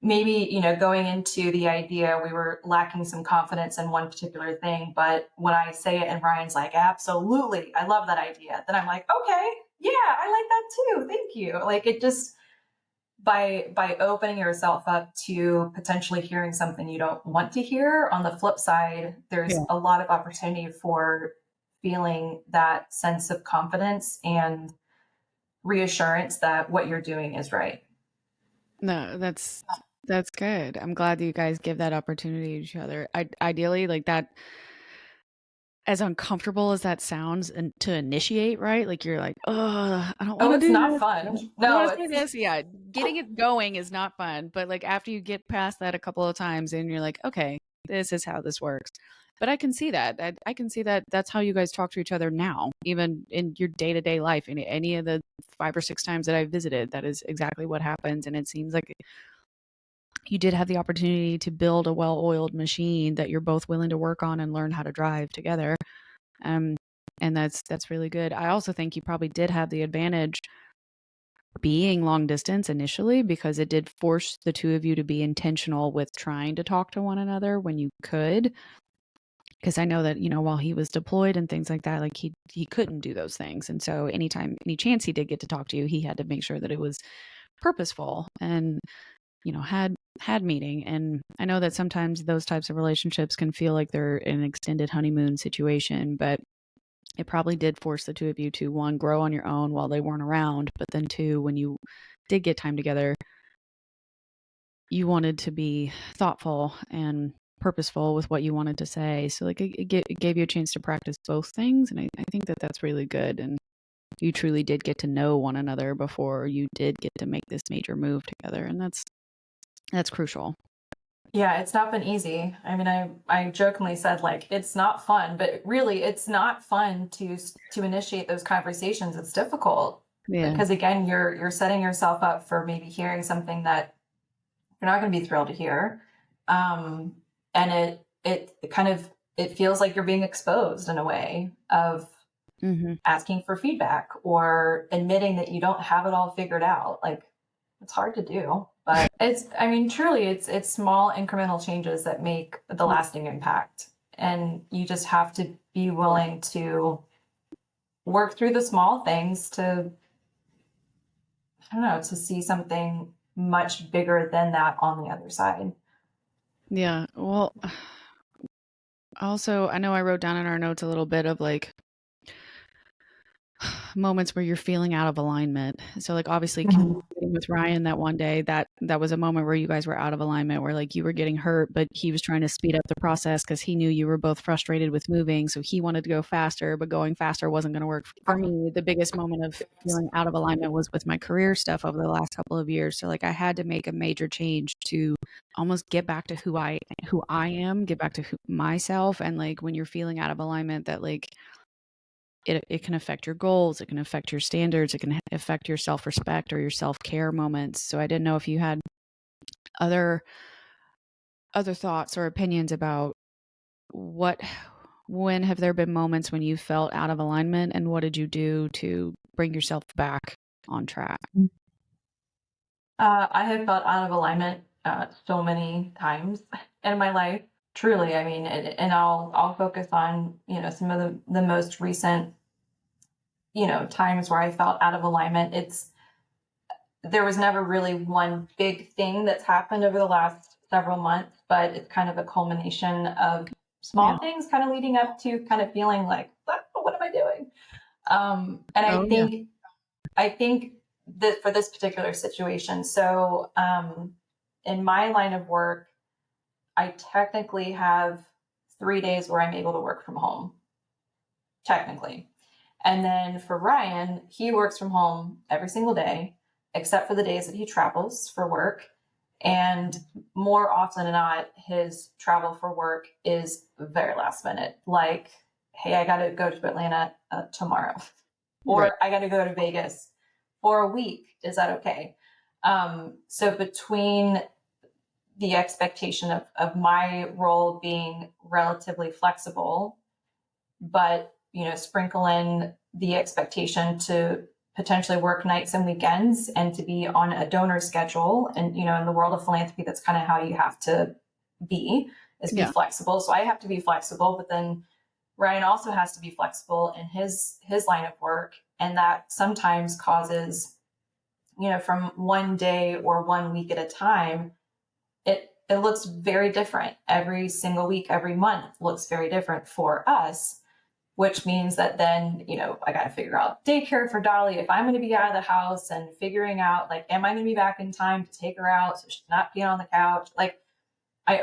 maybe, you know, going into the idea, we were lacking some confidence in one particular thing. But when I say it and Ryan's like, absolutely, I love that idea, then I'm like, okay, yeah, I like that too. Thank you. Like it just, by opening yourself up to potentially hearing something you don't want to hear, on the flip side, there's a lot of opportunity for feeling that sense of confidence and reassurance that what you're doing is right. No, that's good. I'm glad that you guys give that opportunity to each other. Ideally, like that, as uncomfortable as that sounds, and to initiate, right? Like you're like, oh, I don't want to do this. It's not this. fun. No, it's yeah. Getting it going is not fun. But like after you get past that a couple of times, and you're like, okay, this is how this works. But I can see that. I can see that that's how you guys talk to each other now, even in your day-to-day life. Any of the 5 or 6 times that I've visited, that is exactly what happens. And it seems like you did have the opportunity to build a well-oiled machine that you're both willing to work on and learn how to drive together. And that's really good. I also think you probably did have the advantage being long distance initially, because it did force the two of you to be intentional with trying to talk to one another when you could. Because I know that, you know, while he was deployed and things like that, like he couldn't do those things. And so any chance he did get to talk to you, he had to make sure that it was purposeful and, you know, had meaning. And I know that sometimes those types of relationships can feel like they're an extended honeymoon situation, but it probably did force the two of you to, one, grow on your own while they weren't around, but then two, when you did get time together, you wanted to be thoughtful and purposeful with what you wanted to say. So like it gave you a chance to practice both things. And I think that that's really good. And you truly did get to know one another before you did get to make this major move together. And that's crucial. Yeah, it's not been easy. I mean, I jokingly said like it's not fun, but really it's not fun to initiate those conversations. It's difficult because again, you're setting yourself up for maybe hearing something that you're not going to be thrilled to hear. And it kind of, it feels like you're being exposed in a way of asking for feedback or admitting that you don't have it all figured out. Like it's hard to do, but truly it's small incremental changes that make the lasting impact. And you just have to be willing to work through the small things to, I don't know, to see something much bigger than that on the other side. Yeah. Well, also, I know I wrote down in our notes a little bit of like moments where you're feeling out of alignment. So like obviously communicating with Ryan that one day, that was a moment where you guys were out of alignment, where like you were getting hurt, but he was trying to speed up the process because he knew you were both frustrated with moving. So he wanted to go faster, but going faster wasn't going to work. For me, the biggest moment of feeling out of alignment was with my career stuff over the last couple of years. So like I had to make a major change to almost get back to who I am, get back to myself. And like when you're feeling out of alignment, that like it can affect your goals, it can affect your standards, it can affect your self-respect or your self-care moments. So I didn't know if you had other thoughts or opinions about when have there been moments when you felt out of alignment, and what did you do to bring yourself back on track? I have felt out of alignment so many times in my life. Truly, I mean, and I'll focus on, some of the most recent, times where I felt out of alignment. There was never really one big thing that's happened over the last several months, but it's kind of a culmination of small things kind of leading up to kind of feeling like, what am I doing? And I think that for this particular situation, so in my line of work, I technically have 3 days where I'm able to work from home, technically. And then for Ryan, he works from home every single day, except for the days that he travels for work. And more often than not, his travel for work is very last minute. Like, hey, I got to go to Atlanta tomorrow, or I got to go to Vegas for a week. Is that okay? So between the expectation of my role being relatively flexible, but sprinkle in the expectation to potentially work nights and weekends and to be on a donor schedule, and in the world of philanthropy, that's kind of how you have to be flexible. So I have to be flexible, but then Ryan also has to be flexible in his line of work, and that sometimes causes, from one day or 1 week at a time, it looks very different every single week. Every month looks very different for us, which means that then, I got to figure out daycare for Dolly if I'm going to be out of the house, and figuring out, like, am I going to be back in time to take her out so she's not being on the couch? Like, I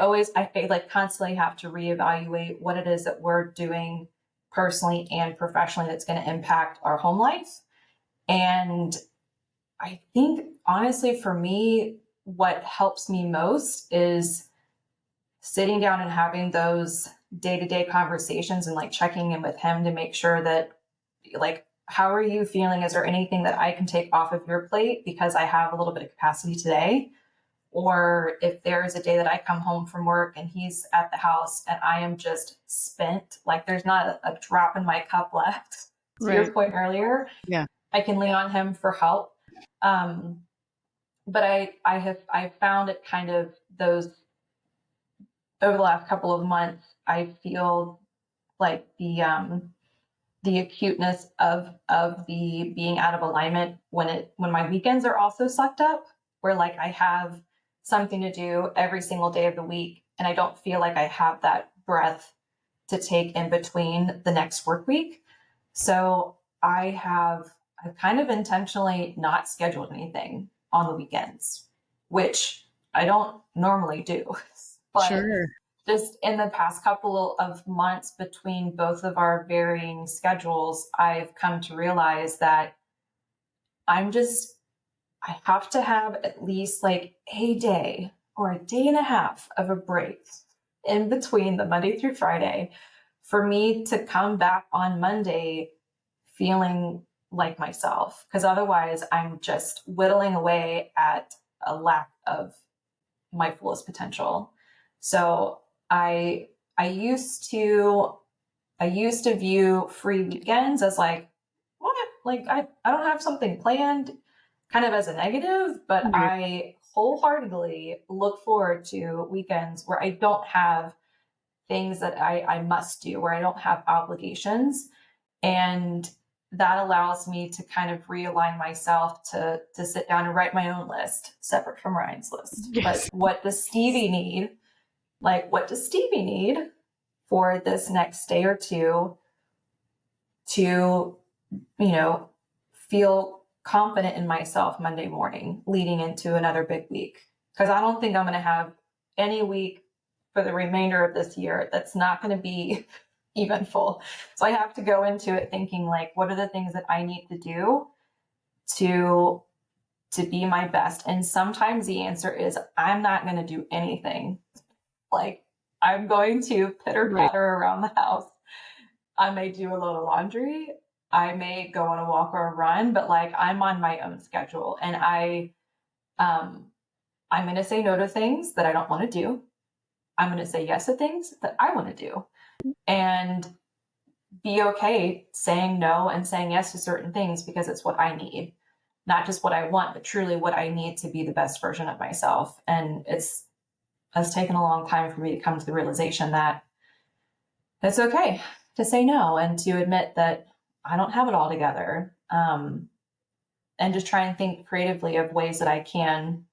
like constantly have to reevaluate what it is that we're doing personally and professionally that's going to impact our home life. And I think, honestly, for me, what helps me most is sitting down and having those day-to-day conversations and like checking in with him to make sure that, like, how are you feeling? Is there anything that I can take off of your plate because I have a little bit of capacity today? Or if there is a day that I come home from work and he's at the house and I am just spent, like there's not a drop in my cup left, to your point earlier, I can lean on him for help. But I found it kind of those, over the last couple of months, I feel like the acuteness of the being out of alignment when my weekends are also sucked up, where like I have something to do every single day of the week, and I don't feel like I have that breath to take in between the next work week. So I've kind of intentionally not scheduled anything on the weekends, which I don't normally do. But just in the past couple of months, between both of our varying schedules, I've come to realize that I have to have at least like a day or a day and a half of a break in between the Monday through Friday for me to come back on Monday feeling like myself. Because otherwise I'm just whittling away at a lack of my fullest potential. So I used to view free weekends as like, what? Like I don't have something planned, kind of as a negative, but I wholeheartedly look forward to weekends where I don't have things that I must do, where I don't have obligations. And that allows me to kind of realign myself to sit down and write my own list separate from Ryan's list. Yes. But what does Stevie need? Like, what does Stevie need for this next day or two to, feel confident in myself Monday morning leading into another big week? Because I don't think I'm going to have any week for the remainder of this year that's not going to be eventful. So I have to go into it thinking, like, what are the things that I need to do to be my best? And sometimes the answer is I'm not going to do anything. Like, I'm going to pitter patter around the house. I may do a load of laundry. I may go on a walk or a run, but like, I'm on my own schedule, and I'm going to say no to things that I don't want to do. I'm going to say yes to things that I want to do, and be okay saying no and saying yes to certain things because it's what I need, not just what I want, but truly what I need to be the best version of myself. And it's taken a long time for me to come to the realization that it's okay to say no and to admit that I don't have it all together. And just try and think creatively of ways that I can,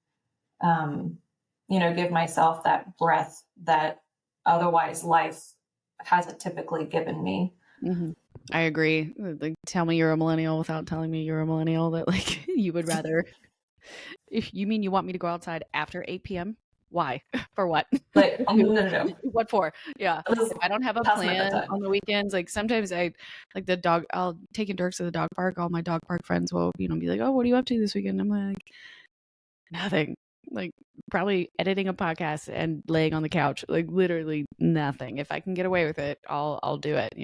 give myself that breath that otherwise life hasn't typically given me. Mm-hmm. I agree. Like, tell me you're a millennial without telling me you're a millennial, that like you would rather, if you mean you want me to go outside after 8 p.m. Why? For what? Like, no. What for? Yeah. If I don't have a plan on the weekends, like sometimes I'll take Dirks to the dog park. All my dog park friends will, be like, oh, what are you up to this weekend? I'm like, nothing. Like, probably editing a podcast and laying on the couch. Like, literally nothing. If I can get away with it, I'll do it.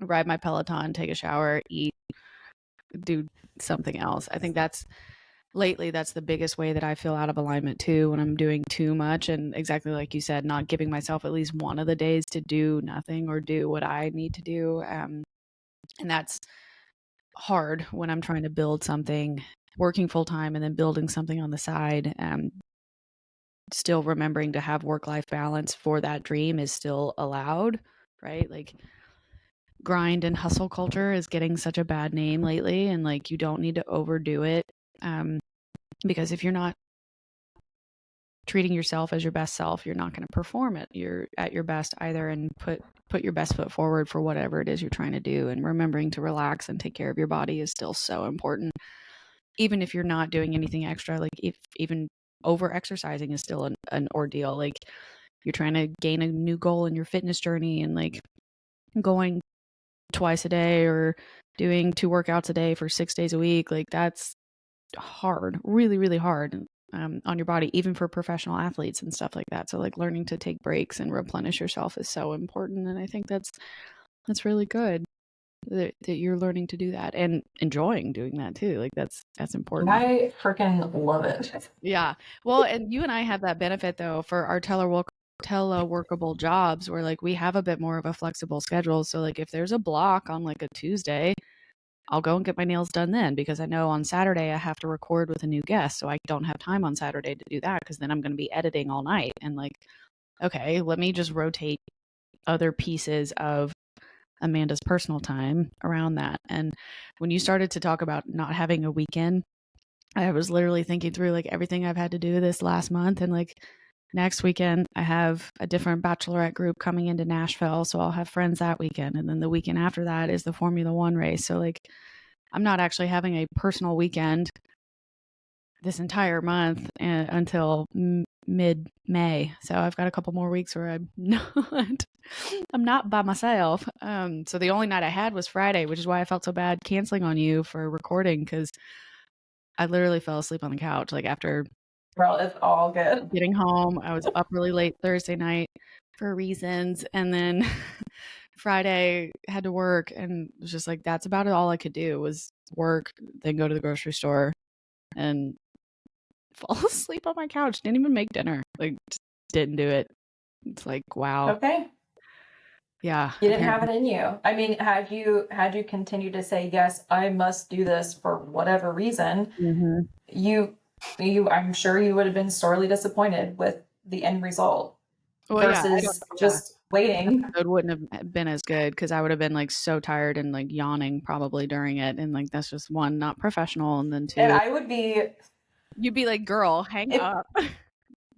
Ride my Peloton, take a shower, eat, do something else. I think lately that's the biggest way that I feel out of alignment too, when I'm doing too much, and exactly like you said, not giving myself at least one of the days to do nothing or do what I need to do. And that's hard when I'm trying to build something, working full time and then building something on the side. Still remembering to have work-life balance for that dream is still allowed, right? Like, grind and hustle culture is getting such a bad name lately, and like, you don't need to overdo it. Because if you're not treating yourself as your best self, you're not going to perform at your best either, and put your best foot forward for whatever it is you're trying to do. And remembering to relax and take care of your body is still so important. Even if you're not doing anything extra, like if even over exercising is still an ordeal. Like, you're trying to gain a new goal in your fitness journey, and like going twice a day or doing 2 workouts a day for 6 days a week, like that's hard, really, really hard on your body, even for professional athletes and stuff like that. So like, learning to take breaks and replenish yourself is so important. And I think that's really good that you're learning to do that and enjoying doing that too. Like, that's important. I freaking love it. Yeah. Well, and you and I have that benefit though for our teleworkable jobs, where like we have a bit more of a flexible schedule. So like, if there's a block on like a Tuesday, I'll go and get my nails done then, because I know on Saturday I have to record with a new guest. So I don't have time on Saturday to do that, because then I'm going to be editing all night. And like, okay, let me just rotate other pieces of Amanda's personal time around that. And when you started to talk about not having a weekend, I was literally thinking through like everything I've had to do this last month. And like, next weekend, I have a different bachelorette group coming into Nashville. So I'll have friends that weekend. And then the weekend after that is the Formula One race. So like, I'm not actually having a personal weekend this entire month until mid-May. So I've got a couple more weeks where I'm not by myself. So the only night I had was Friday, which is why I felt so bad canceling on you for recording, because I literally fell asleep on the couch. Like, after it's all good. Getting home, I was up really late Thursday night for reasons, and then Friday had to work, and it was just like, that's about all I could do was work, then go to the grocery store and fall asleep on my couch. Didn't even make dinner. Like, just didn't do it. It's like, wow. Okay. Yeah. You didn't have it in you. I mean, had you continued to say, yes, I must do this for whatever reason, I'm sure you would have been sorely disappointed with the end result. Versus just waiting. It wouldn't have been as good because I would have been like so tired and like yawning probably during it. And like, that's just one, not professional. And then two, and I would be, you'd be like, girl, hang up.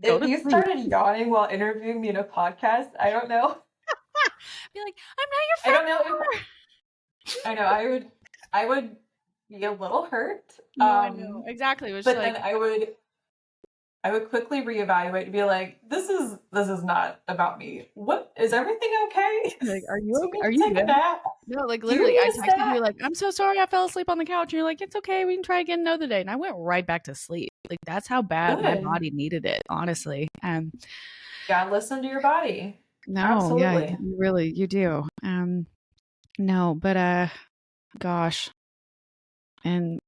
If you started yawning while interviewing me in a podcast, I don't know. Be like, I'm not your friend. I don't know. I know I would be a little hurt. No, I know. Exactly. But like, then I would quickly reevaluate and be like, this is not about me. What, is everything okay? Like, are you okay? Are you good? No, like literally, I texted you like, I'm so sorry I fell asleep on the couch. And you're like, it's okay, we can try again another day. And I went right back to sleep. Like, that's how bad my body needed it, honestly. Gotta listen to your body. No, absolutely. Yeah, you do. No, but gosh. And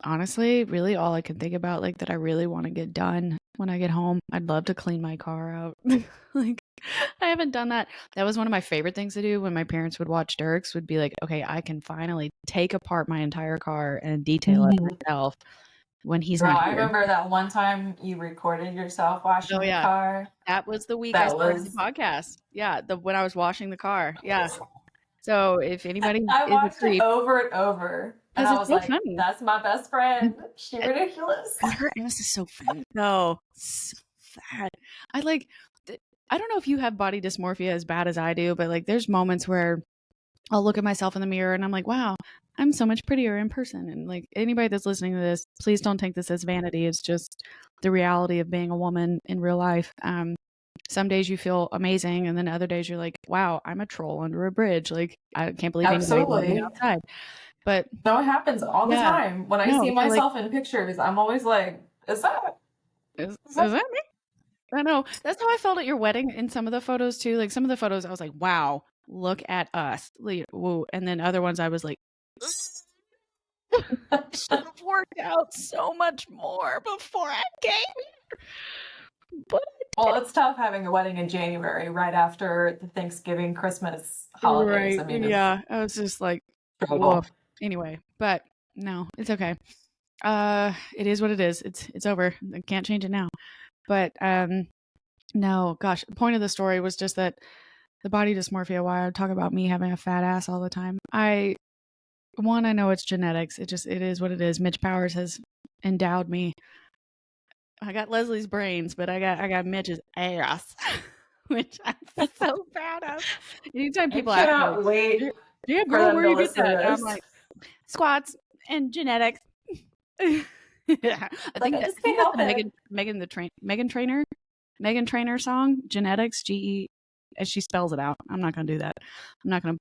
honestly, really all I can think about like that I really want to get done when I get home, I'd love to clean my car out. Like, I haven't done that. That was one of my favorite things to do when my parents would watch Dirks, would be like, okay, I can finally take apart my entire car and detail it myself when he's not here. I remember that one time you recorded yourself washing the car. That was the week I started the podcast. Yeah, when I was washing the car. Yeah. So if anybody I watched it over and over. And I was like, funny. That's my best friend. She's ridiculous. Her ass is so fat. No, so fat. I don't know if you have body dysmorphia as bad as I do, but like there's moments where I'll look at myself in the mirror and I'm like, wow, I'm so much prettier in person. And like anybody that's listening to this, please don't take this as vanity. It's just the reality of being a woman in real life. Some days you feel amazing, and then other days you're like, wow, I'm a troll under a bridge. Like, I can't believe anybody outside. But no, it happens all the time. When I see myself in pictures, I'm always like, is that me? I know. That's how I felt at your wedding in some of the photos too. Like some of the photos, I was like, wow, look at us. Like, whoa. And then other ones I was like, I should have worked out so much more before I came here. But well, it's tough having a wedding in January right after the Thanksgiving, Christmas holidays. Right. I mean, yeah, I was just like, whoa. Anyway, but no, it's okay. It is what it is. It's over. I can't change it now. But no, gosh, the point of the story was just that the body dysmorphia, why I talk about me having a fat ass all the time. I know it's genetics. It is what it is. Mitch Powers has endowed me. I got Leslie's brains, but I got Mitch's ass, which I'm so proud of. Anytime people ask me, wait, yeah, girl, where you get that? I'm like, squats and genetics. Yeah, I think that's the Megan Trainor song, genetics, GE, as she spells it out. I'm not gonna do that. I'm not gonna.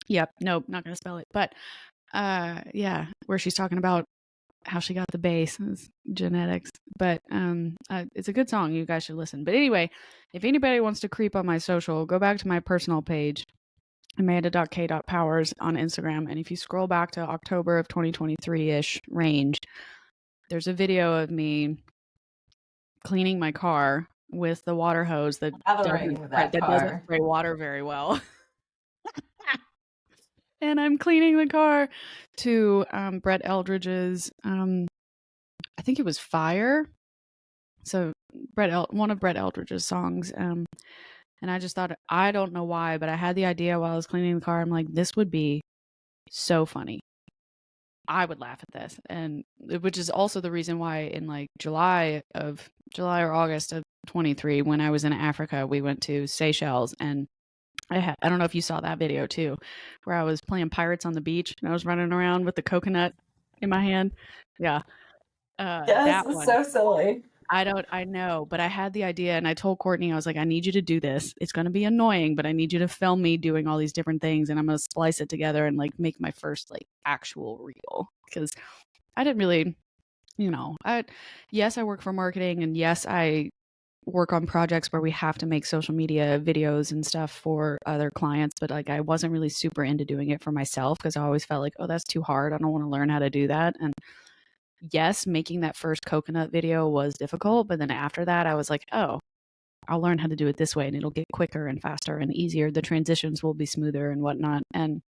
Yep, nope, not gonna spell it. But yeah, where she's talking about how she got the bass, genetics. But it's a good song. You guys should listen. But anyway, if anybody wants to creep on my social, go back to my personal page, amanda.k.powers on Instagram. And if you scroll back to October of 2023-ish range, there's a video of me cleaning my car with the water hose that doesn't spray water very well. And I'm cleaning the car to Brett Eldridge's, I think it was Fire. So one of Brett Eldridge's songs. And I just thought, I don't know why, but I had the idea while I was cleaning the car. I'm like, this would be so funny. I would laugh at this. And which is also the reason why in like July or August of 23, when I was in Africa, we went to Seychelles, and I don't know if you saw that video too, where I was playing pirates on the beach and I was running around with the coconut in my hand. Yeah. Yes, it's so silly. I know, but I had the idea and I told Courtney, I was like, I need you to do this. It's going to be annoying, but I need you to film me doing all these different things, and I'm going to splice it together and like make my first like actual reel. Because I didn't really, yes, I work for marketing, and yes, I work on projects where we have to make social media videos and stuff for other clients, but like I wasn't really super into doing it for myself because I always felt like, oh, that's too hard. I don't want to learn how to do that. And yes, making that first coconut video was difficult, but then after that I was like, oh, I'll learn how to do it this way and it'll get quicker and faster and easier. The transitions will be smoother and whatnot. And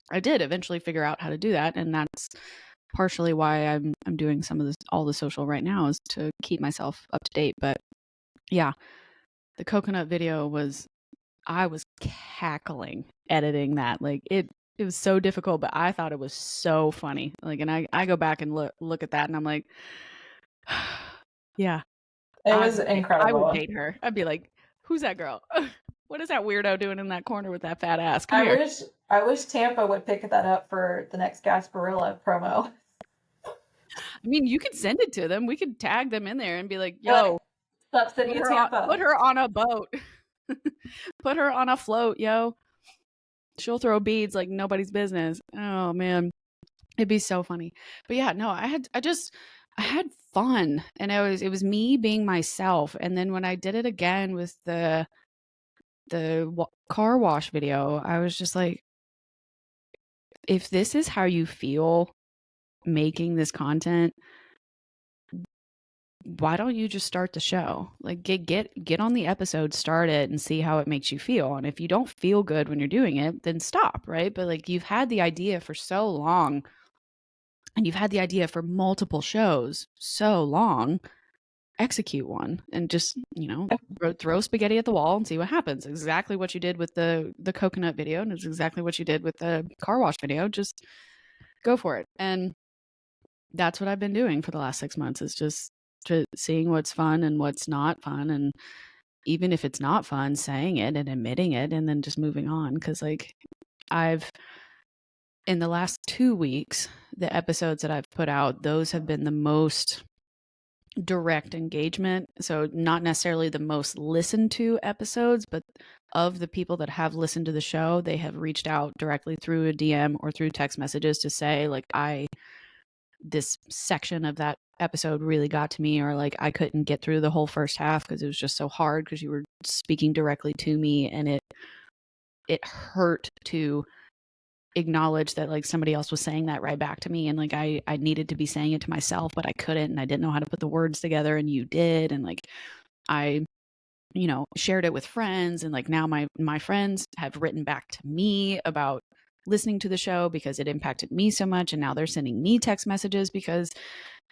I did eventually figure out how to do that, and that's partially why I'm doing some of all the social right now, is to keep myself up to date. But yeah, the coconut video was I was cackling editing that. Like it was so difficult, but I thought it was so funny. Like, and I go back and look at that and I'm like, yeah. It was incredible. I would date her. I'd be like, who's that girl? What is that weirdo doing in that corner with that fat ass? Come here. I wish Tampa would pick that up for the next Gasparilla promo. I mean, you could send it to them. We could tag them in there and be like, yo, put her on a boat. Put her on a float, yo. She'll throw beads like nobody's business. Oh man. It'd be so funny. But yeah, no, I had fun, and it was me being myself. And then when I did it again with the car wash video, I was just like, if this is how you feel making this content, why don't you just start the show? Like get on the episode, start it, and see how it makes you feel. And if you don't feel good when you're doing it, then stop, right? But like, you've had the idea for so long, and you've had the idea for multiple shows so long, execute one and just, throw spaghetti at the wall and see what happens. Exactly what you did with the coconut video, and it's exactly what you did with the car wash video. Just go for it. And that's what I've been doing for the last 6 months, is just seeing what's fun and what's not fun. And even if it's not fun, saying it and admitting it, and then just moving on. Because like, in the last 2 weeks, the episodes that I've put out, those have been the most direct engagement. So not necessarily the most listened to episodes, but of the people that have listened to the show, they have reached out directly through a DM or through text messages to say like, this section of that episode really got to me, or like, I couldn't get through the whole first half because it was just so hard because you were speaking directly to me, and it hurt to acknowledge that like somebody else was saying that right back to me, and like I needed to be saying it to myself, but I couldn't, and I didn't know how to put the words together, and you did. And like, I shared it with friends, and like now my friends have written back to me about listening to the show because it impacted me so much, and now they're sending me text messages because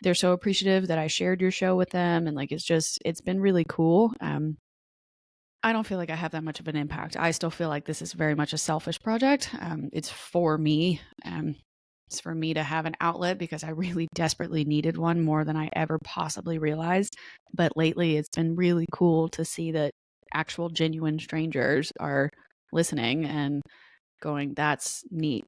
they're so appreciative that I shared your show with them. And like, it's been really cool. I don't feel like I have that much of an impact. I still feel like this is very much a selfish project. It's for me. It's for me to have an outlet because I really desperately needed one, more than I ever possibly realized. But lately, it's been really cool to see that actual genuine strangers are listening and going, that's neat.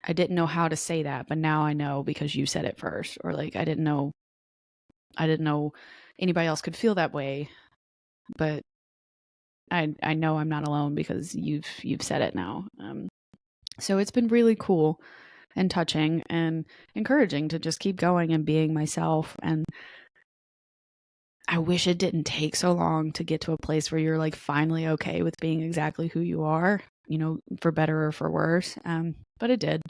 I didn't know how to say that, but now I know because you said it first. Or like, I didn't know anybody else could feel that way, but I know I'm not alone because you've said it now. So it's been really cool and touching and encouraging to just keep going and being myself. And I wish it didn't take so long to get to a place where you're like finally okay with being exactly who you are, for better or for worse. But it did.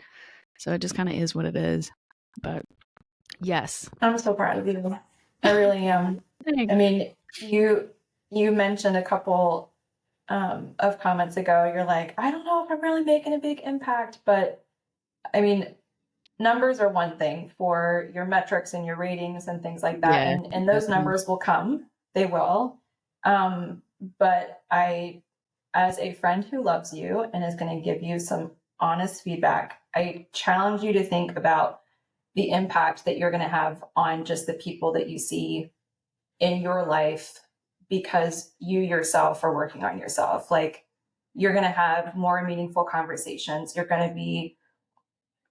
So it just kind of is what it is. But yes. I'm so proud of you. I really am. I mean, you mentioned a couple of comments ago, you're like, I don't know if I'm really making a big impact, but I mean, numbers are one thing for your metrics and your ratings and things like that. Yeah, and those numbers will come, they will. But I, as a friend who loves you and is going to give you some honest feedback, I challenge you to think about the impact that you're going to have on just the people that you see in your life, because you yourself are working on yourself. Like, you're going to have more meaningful conversations. You're going to be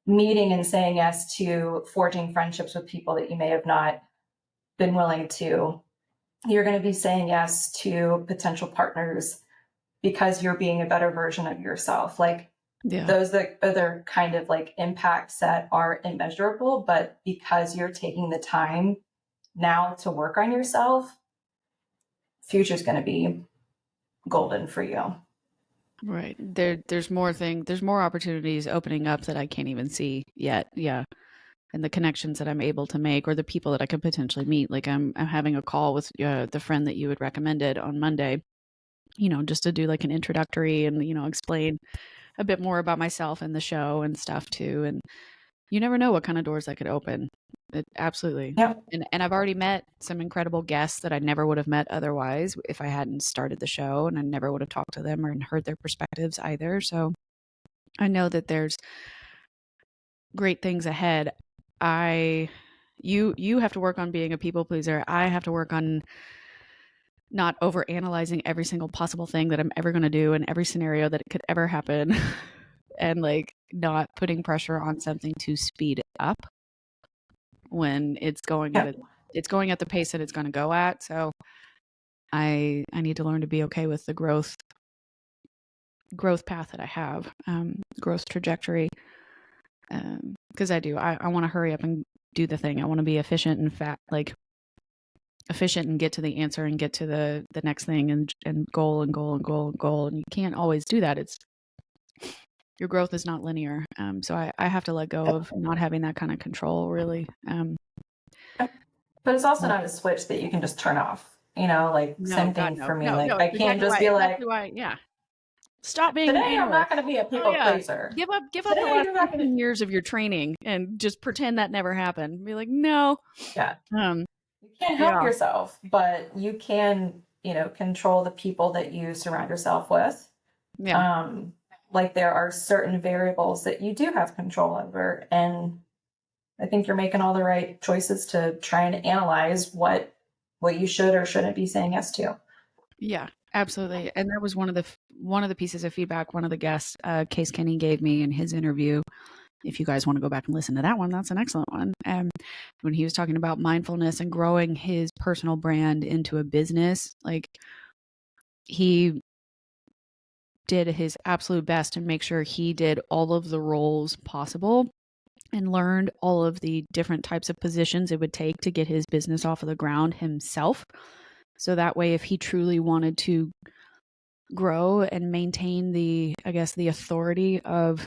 meeting and saying yes to forging friendships with people that you may have not been willing to. You're going to be saying yes to potential partners because you're being a better version of yourself. Like, those other kind of like impacts that are immeasurable, but because you're taking the time now to work on yourself, future's going to be golden for you. Right. There's more opportunities opening up that I can't even see yet. Yeah. And the connections that I'm able to make, or the people that I could potentially meet. Like I'm having a call with the friend that you had recommended on Monday, just to do like an introductory and, explain a bit more about myself and the show and stuff too. And you never know what kind of doors that could open. Absolutely. Yep. And I've already met some incredible guests that I never would have met otherwise if I hadn't started the show, and I never would have talked to them or heard their perspectives either. So I know that there's great things ahead. You have to work on being a people pleaser. I have to work on not over analyzing every single possible thing that I'm ever going to do in every scenario that it could ever happen. And like not putting pressure on something to speed up when it's going at the pace that it's going to go at. So I need to learn to be okay with the growth path that I have, growth trajectory. Because I want to hurry up and do the thing. I want to be efficient and get to the answer and get to the next thing and goal. And you can't always do that. Your growth is not linear. So I have to let go of not having that kind of control, really. But it's also not a switch that you can just turn off. Same thing for me. I can't just be like, stop being today I'm not going to be a people pleaser. Give up the last 15 years of your training and just pretend that never happened. Be like, no. Yeah. You can't help yourself, but you can, control the people that you surround yourself with. Yeah. There are certain variables that you do have control over. And I think you're making all the right choices to try and analyze what you should or shouldn't be saying yes to. Yeah, absolutely. And that was one of the pieces of feedback one of the guests, Case Kenny, gave me in his interview. If you guys want to go back and listen to that one, that's an excellent one. When he was talking about mindfulness and growing his personal brand into a business, he did his absolute best to make sure he did all of the roles possible and learned all of the different types of positions it would take to get his business off of the ground himself. So that way, if he truly wanted to grow and maintain the authority of,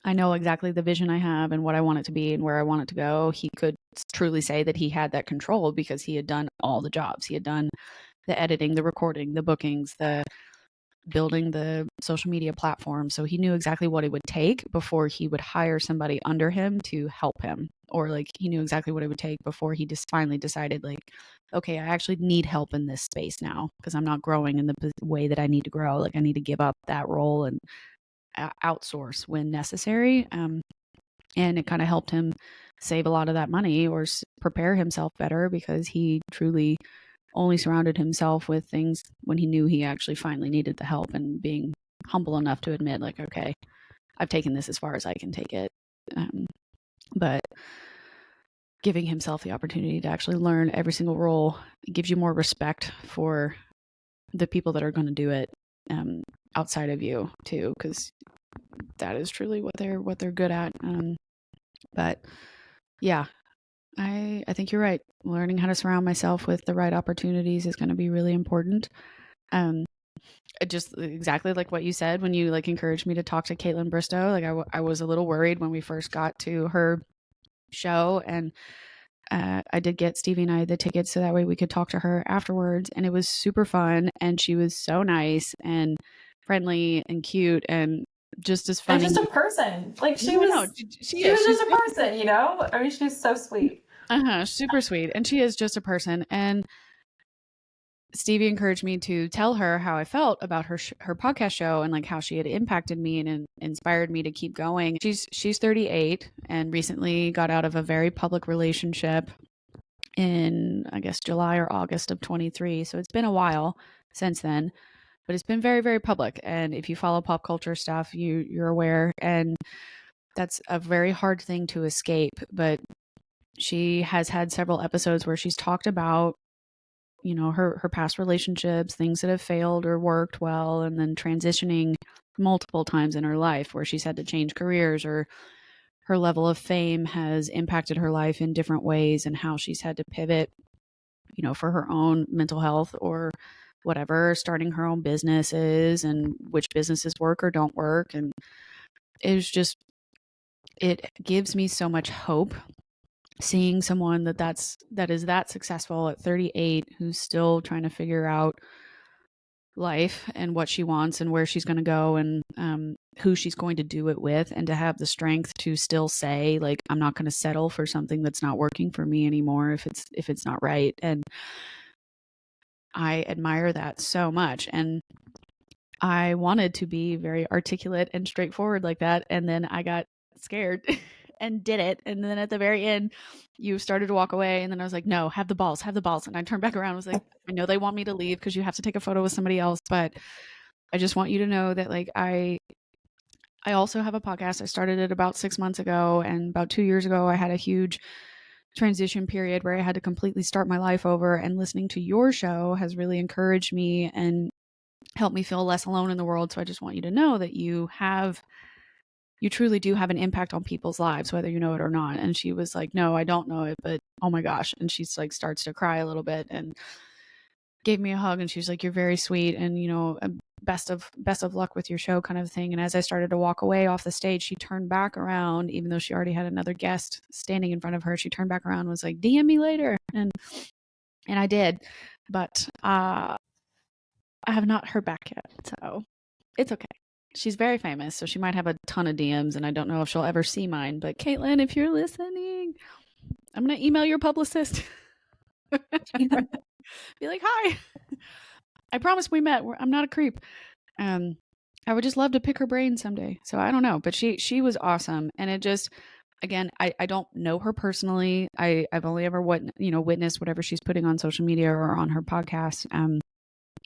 I know exactly the vision I have and what I want it to be and where I want it to go, he could truly say that he had that control because he had done all the jobs. He had done the editing, the recording, the bookings, the building the social media platform. So he knew exactly what it would take before he would hire somebody under him to help him. Or he knew exactly what it would take before he just finally decided okay, I actually need help in this space now because I'm not growing in the way that I need to grow. I need to give up that role and outsource when necessary. And it kind of helped him save a lot of that money or prepare himself better because he truly only surrounded himself with things when he knew he actually finally needed the help, and being humble enough to admit okay, I've taken this as far as I can take it. But giving himself the opportunity to actually learn every single role gives you more respect for the people that are going to do it outside of you too, because that is truly what they're good at. But yeah, I think you're right. Learning how to surround myself with the right opportunities is going to be really important. Just exactly like what you said when you encouraged me to talk to Kaitlyn Bristowe. I was a little worried when we first got to her show, and I did get Stevie and I the tickets so that way we could talk to her afterwards, and it was super fun, and she was so nice and friendly and cute and just as funny. And just a person. She was just a person, I mean, she's so sweet. Super sweet. And she is just a person. And Stevie encouraged me to tell her how I felt about her podcast show and how she had impacted me and inspired me to keep going. She's 38 and recently got out of a very public relationship in, I guess, July or August of 23. So it's been a while since then, but it's been very, very public. And if you follow pop culture stuff, you're aware. And that's a very hard thing to escape. But she has had several episodes where she's talked about, her past relationships, things that have failed or worked well, and then transitioning multiple times in her life where she's had to change careers, or her level of fame has impacted her life in different ways, and how she's had to pivot, for her own mental health or whatever, starting her own businesses and which businesses work or don't work. And it gives me so much hope seeing someone that is that successful at 38 who's still trying to figure out life and what she wants and where she's going to go and who she's going to do it with, and to have the strength to still say, like, I'm not going to settle for something that's not working for me anymore if it's not right. And I admire that so much. And I wanted to be very articulate and straightforward like that, and then I got scared and did it. And then at the very end, you started to walk away, and then I was like, no, have the balls. And I turned back around and was like, I know they want me to leave because you have to take a photo with somebody else, but I just want you to know that, like, I also have a podcast. I started it about 6 months ago, and about 2 years ago I had a huge transition period where I had to completely start my life over, and listening to your show has really encouraged me and helped me feel less alone in the world. So I just want you to know that you truly do have an impact on people's lives, whether you know it or not. And she was like, no, I don't know it, but oh my gosh. And she's like, starts to cry a little bit and gave me a hug, and she's like, you're very sweet, and best of luck with your show, kind of thing. And as I started to walk away off the stage, she turned back around, even though she already had another guest standing in front of her. She turned back around and was like, DM me later. And I did, but I have not heard back yet, so it's okay. She's very famous, so she might have a ton of DMs, and I don't know if she'll ever see mine. But Kaitlyn, if you're listening, I'm going to email your publicist. Be like, hi, I promise we met. I'm not a creep. I would just love to pick her brain someday. So I don't know, but she was awesome. And it just, again, I don't know her personally. I've only ever witnessed whatever she's putting on social media or on her podcast.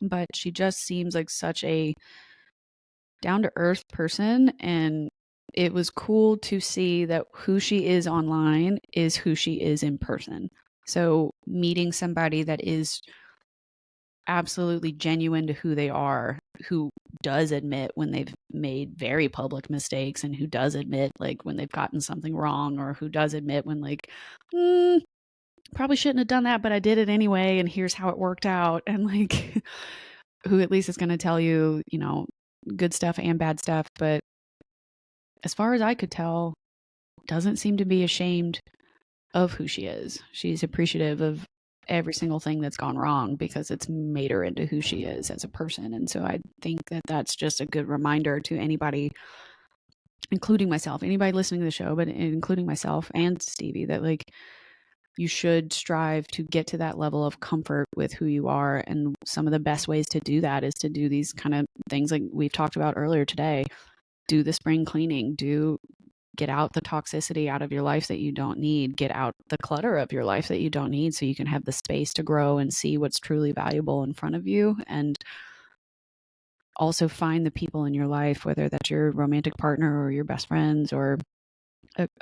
But she just seems like such a down-to-earth person, and it was cool to see that who she is online is who she is in person. So meeting somebody that is absolutely genuine to who they are, who does admit when they've made very public mistakes, and who does admit, like, when they've gotten something wrong, or who does admit when, like, probably shouldn't have done that, but I did it anyway, and here's how it worked out. And, like, who at least is going to tell you, good stuff and bad stuff. But as far as I could tell, doesn't seem to be ashamed of who she is. She's appreciative of every single thing that's gone wrong, because it's made her into who she is as a person. And so I think that that's just a good reminder to anybody, including myself, anybody listening to the show, but including myself and Stevie, that, like, you should strive to get to that level of comfort with who you are. And some of the best ways to do that is to do these kind of things like we've talked about earlier today. Do the spring cleaning, get out the toxicity out of your life that you don't need, get out the clutter of your life that you don't need, so you can have the space to grow and see what's truly valuable in front of you. And also find the people in your life, whether that's your romantic partner or your best friends or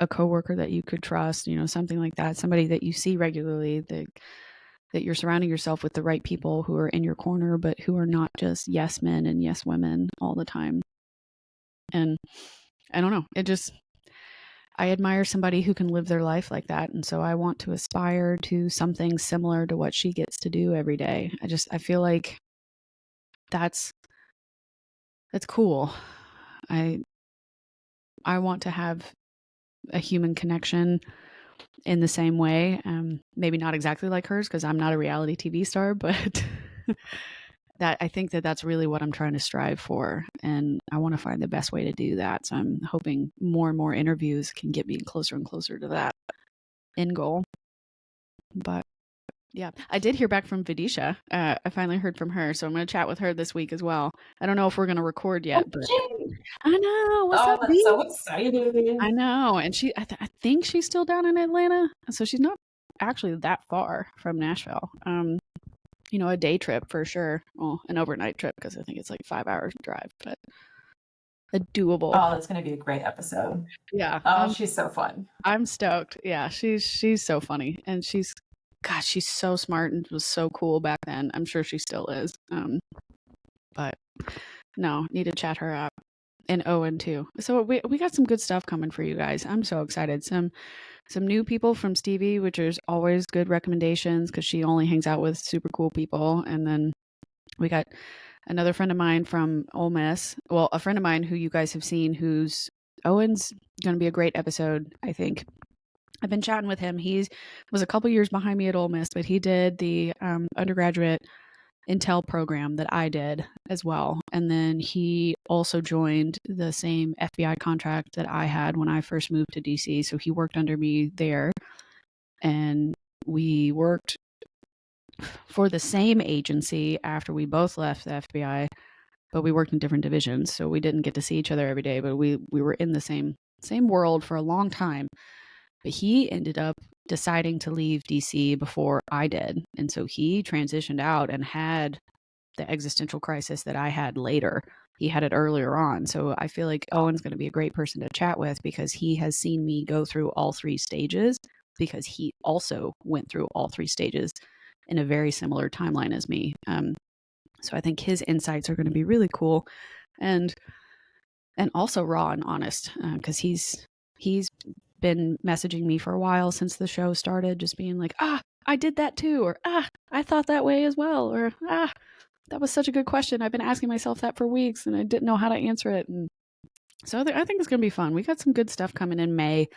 a coworker that you could trust, something like that, somebody that you see regularly, that you're surrounding yourself with the right people who are in your corner, but who are not just yes men and yes women all the time. And I don't know, I admire somebody who can live their life like that. And so I want to aspire to something similar to what she gets to do every day. I feel like that's cool. I want to have a human connection in the same way. Maybe not exactly like hers, because I'm not a reality TV star, but that I think that that's really what I'm trying to strive for. And I want to find the best way to do that. So I'm hoping more and more interviews can get me closer and closer to that end goal. But yeah, I did hear back from Vidisha. I finally heard from her, so I'm going to chat with her this week as well. I don't know if we're going to record yet, but I know. What's up, that's so exciting. I know. And I think she's still down in Atlanta, so she's not actually that far from Nashville. A day trip for sure. Well, an overnight trip, because I think it's like 5 hours drive, but a doable. Oh, that's going to be a great episode. Yeah. Oh, she's so fun. I'm stoked. Yeah, she's so funny, and she's so smart and was so cool back then. I'm sure she still is. But no, need to chat her up. And Owen too. So we got some good stuff coming for you guys. I'm so excited. Some new people from Stevie, which is always good recommendations, because she only hangs out with super cool people. And then we got another friend of mine from Ole Miss. Well, a friend of mine who you guys have seen, Owen's going to be a great episode, I think. I've been chatting with him. He was a couple years behind me at Ole Miss, but he did the undergraduate intel program that I did as well. And then he also joined the same FBI contract that I had when I first moved to DC. So he worked under me there, and we worked for the same agency after we both left the FBI, but we worked in different divisions. So we didn't get to see each other every day, but we were in the same world for a long time. But he ended up deciding to leave DC before I did. And so he transitioned out and had the existential crisis that I had later. He had it earlier on. So I feel like Owen's going to be a great person to chat with because he has seen me go through all three stages, because he also went through all three stages in a very similar timeline as me. So I think his insights are going to be really cool and also raw and honest, because he's been messaging me for a while since the show started, just being like, I did that too, or I thought that way as well, or that was such a good question. I've been asking myself that for weeks and I didn't know how to answer it. And so I think it's going to be fun. We got some good stuff coming in May.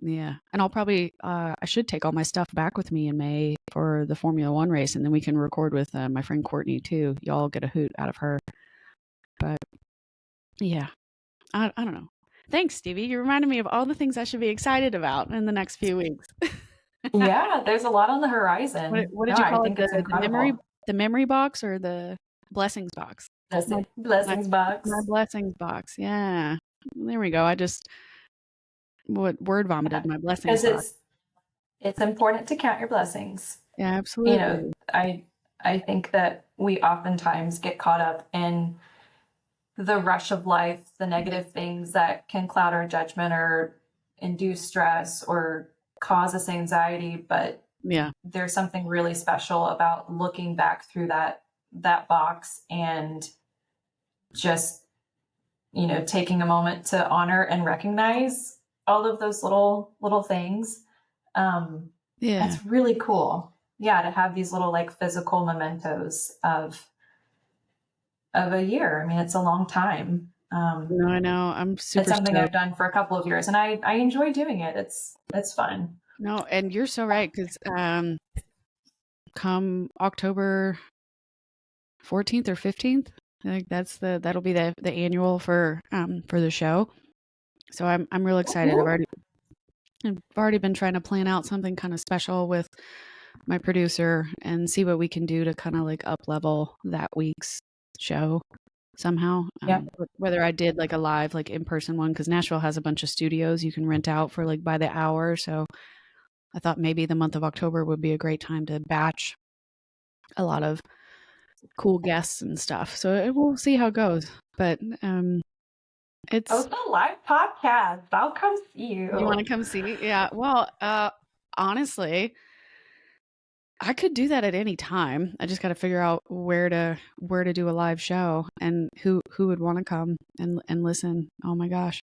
Yeah. And I'll probably, I should take all my stuff back with me in May for the Formula One race. And then we can record with my friend Courtney too. Y'all get a hoot out of her. But yeah, I don't know. Thanks, Stevie. You reminded me of all the things I should be excited about in the next few weeks. Yeah, there's a lot on the horizon. What did you call it? The memory box or the blessings box? Blessings box. My blessings box. Yeah. There we go. Word vomited my blessings box. It's important to count your blessings. Yeah, absolutely. You know, I think that we oftentimes get caught up in the rush of life, the negative things that can cloud our judgment or induce stress or cause us anxiety. But yeah, there's something really special about looking back through that box and just, you know, taking a moment to honor and recognize all of those little things. That's really cool. Yeah, to have these little like physical mementos of a year. I mean, it's a long time. No, I know. I'm super. It's something I've done for a couple of years, and I enjoy doing it. It's fun. No, and you're so right, because come October 14th or 15th, I think that'll be the annual for the show. So I'm real excited. I've already been trying to plan out something kind of special with my producer and see what we can do to kind of like up level that week's show somehow. Whether I did like a live, like in-person one, because Nashville has a bunch of studios you can rent out for like by the hour. So I thought maybe the month of October would be a great time to batch a lot of cool guests and stuff. So we'll see how it goes. But it's a live podcast. I'll come see you. You want to come see? Yeah. Well, honestly, I could do that at any time. I just got to figure out where to do a live show and who would want to come and listen. Oh my gosh.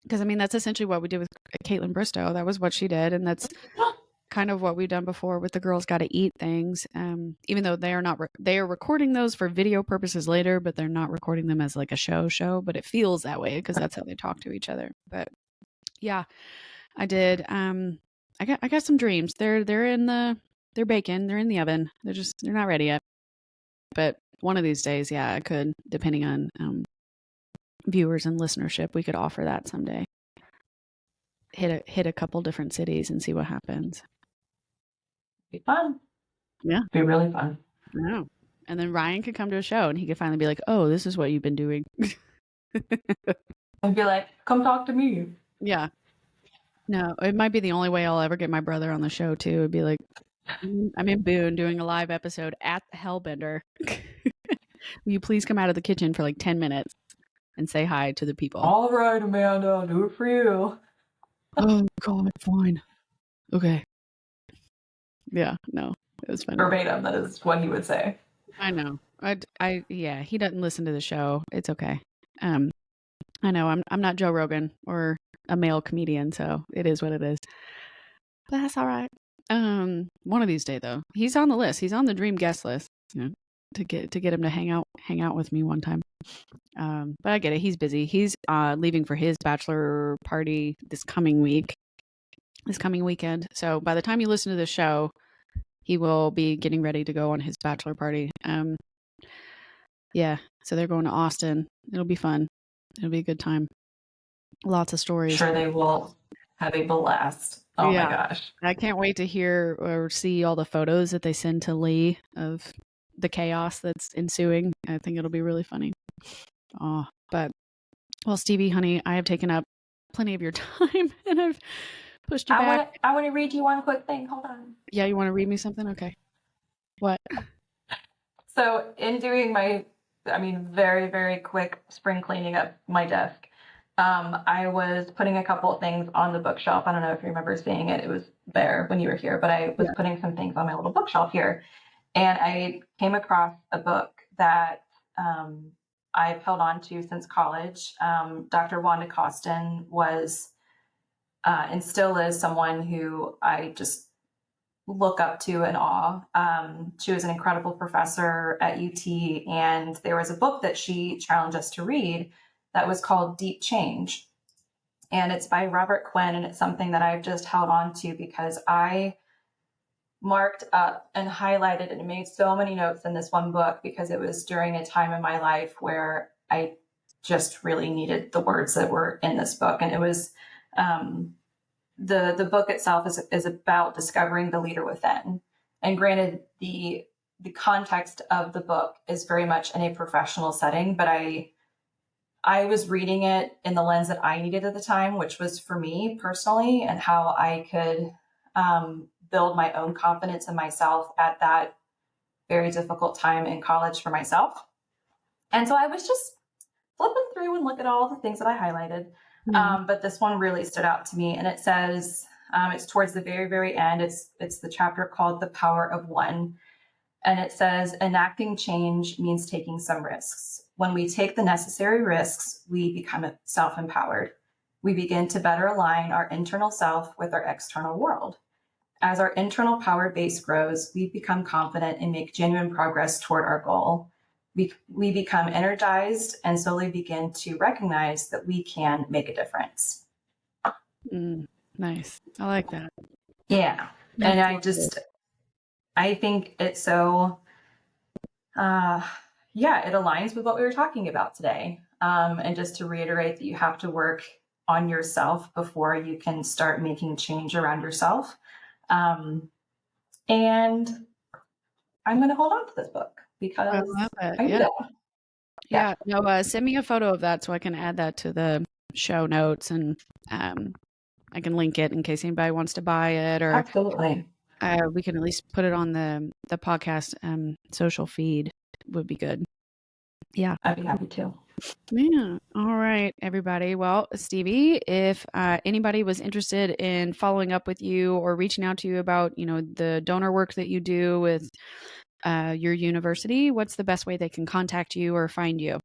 Because I mean, that's essentially what we did with Kaitlyn Bristowe. That was what she did. And that's kind of what we've done before with the Girls Gotta Eat things. Even though they are recording those for video purposes later, but they're not recording them as like a show, but it feels that way because that's how they talk to each other. But yeah, I did. I got some dreams. They're baking. They're in the oven. They're not ready yet. But one of these days, yeah, I could, depending on viewers and listenership, we could offer that someday. Hit a couple different cities and see what happens. Be fun. Yeah, be really fun. Yeah, and then Ryan could come to a show and he could finally be like, "Oh, this is what you've been doing." And be like, "Come talk to me." Yeah. No, it might be the only way I'll ever get my brother on the show too. It'd be like, I'm in Boone doing a live episode at Hellbender. Will you please come out of the kitchen for like 10 minutes and say hi to the people? All right, Amanda, I'll do it for you. Oh, God, fine. Okay. Yeah, no, it was funny. Verbatim, that is what he would say. I know. Yeah, he doesn't listen to the show. It's okay. I know I'm not Joe Rogan or a male comedian, so it is what it is. But that's all right. One of these days though, he's on the list. He's on the dream guest list, you know, to get him to hang out with me one time. But I get it. He's busy. He's leaving for his bachelor party this coming weekend. So by the time you listen to the show, he will be getting ready to go on his bachelor party. Yeah, so they're going to Austin. It'll be fun. It'll be a good time. Lots of stories. Sure, they will have a blast. Oh my gosh. I can't wait to hear or see all the photos that they send to Lee of the chaos that's ensuing. I think it'll be really funny. Oh, but well, Stevie, honey, I have taken up plenty of your time and I've pushed you back. I want to read you one quick thing. Hold on. Yeah, you want to read me something? Okay. What? So in doing my, very, very quick spring cleaning up my desk, I was putting a couple of things on the bookshelf. I don't know if you remember seeing it. It was there when you were here, but I was putting some things on my little bookshelf here. And I came across a book that I've held on to since college. Dr. Wanda Costin was and still is someone who I just look up to in awe. She was an incredible professor at UT, and there was a book that she challenged us to read that was called Deep Change. And it's by Robert Quinn, and it's something that I've just held on to because I marked up and highlighted and made so many notes in this one book because it was during a time in my life where I just really needed the words that were in this book. And it was the book itself is about discovering the leader within. And granted, the context of the book is very much in a professional setting, but I was reading it in the lens that I needed at the time, which was for me personally, and how I could build my own confidence in myself at that very difficult time in college for myself. And so I was just flipping through and look at all the things that I highlighted. But this one really stood out to me, and it says, it's towards the very, very end. It's the chapter called The Power of One. And it says, enacting change means taking some risks. When we take the necessary risks, we become self-empowered. We begin to better align our internal self with our external world. As our internal power base grows, we become confident and make genuine progress toward our goal. We become energized and slowly begin to recognize that we can make a difference. Nice. I like that. Yeah. And I think it's so, it aligns with what we were talking about today. And just to reiterate that you have to work on yourself before you can start making change around yourself. And I'm going to hold on to this book because I love it. Yeah. No, send me a photo of that so I can add that to the show notes, and I can link it in case anybody wants to buy it, or absolutely. We can at least put it on the podcast social feed. Would be good. Yeah, I'd be happy to. Yeah. All right, everybody. Well, Stevie, if anybody was interested in following up with you or reaching out to you about, the donor work that you do with your university, what's the best way they can contact you or find you?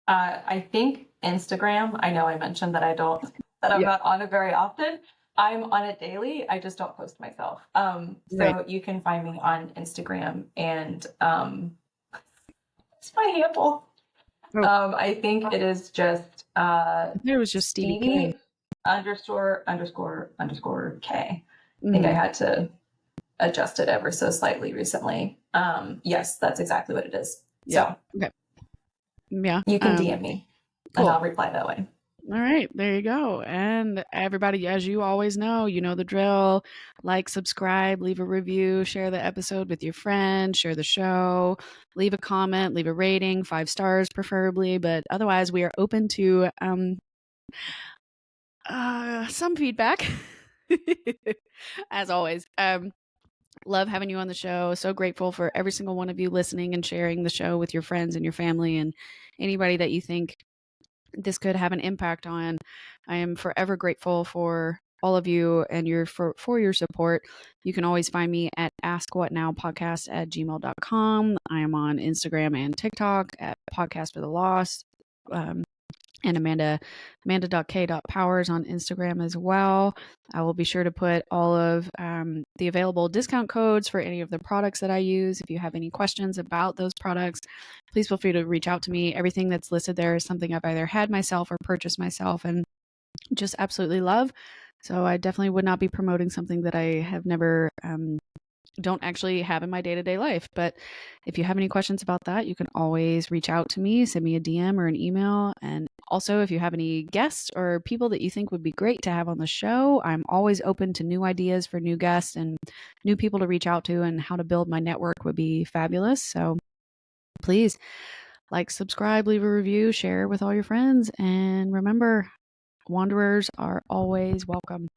I think Instagram. I know I mentioned that I'm not on it very often. I'm on it daily. I just don't post myself. So you can find me on Instagram, and it's my handle. I think it is just it was just Stevie ___K. I think I had to adjust it ever so slightly recently. Yes, that's exactly what it is. Yeah. So okay. Yeah. You can DM me and I'll reply that way. All right, there you go. And everybody, as you always know, you know the drill. Like, subscribe, leave a review, share the episode with your friends, share the show, leave a comment, leave a rating, 5 stars preferably, but otherwise we are open to some feedback. As always. Love having you on the show. So grateful for every single one of you listening and sharing the show with your friends and your family and anybody that you think this could have an impact on. I am forever grateful for all of you and for your support. You can always find me at askwhatnowpodcast@gmail.com. I am on Instagram and TikTok at Podcast for the Lost. And Amanda.k.powers on Instagram as well. I will be sure to put all of the available discount codes for any of the products that I use. If you have any questions about those products, please feel free to reach out to me. Everything that's listed there is something I've either had myself or purchased myself and just absolutely love. So I definitely would not be promoting something that I have never don't actually have in my day-to-day life. But if you have any questions about that, you can always reach out to me, send me a DM or an email. And also, if you have any guests or people that you think would be great to have on the show, I'm always open to new ideas for new guests and new people to reach out to, and how to build my network would be fabulous. So please like, subscribe, leave a review, share with all your friends. And remember, wanderers are always welcome.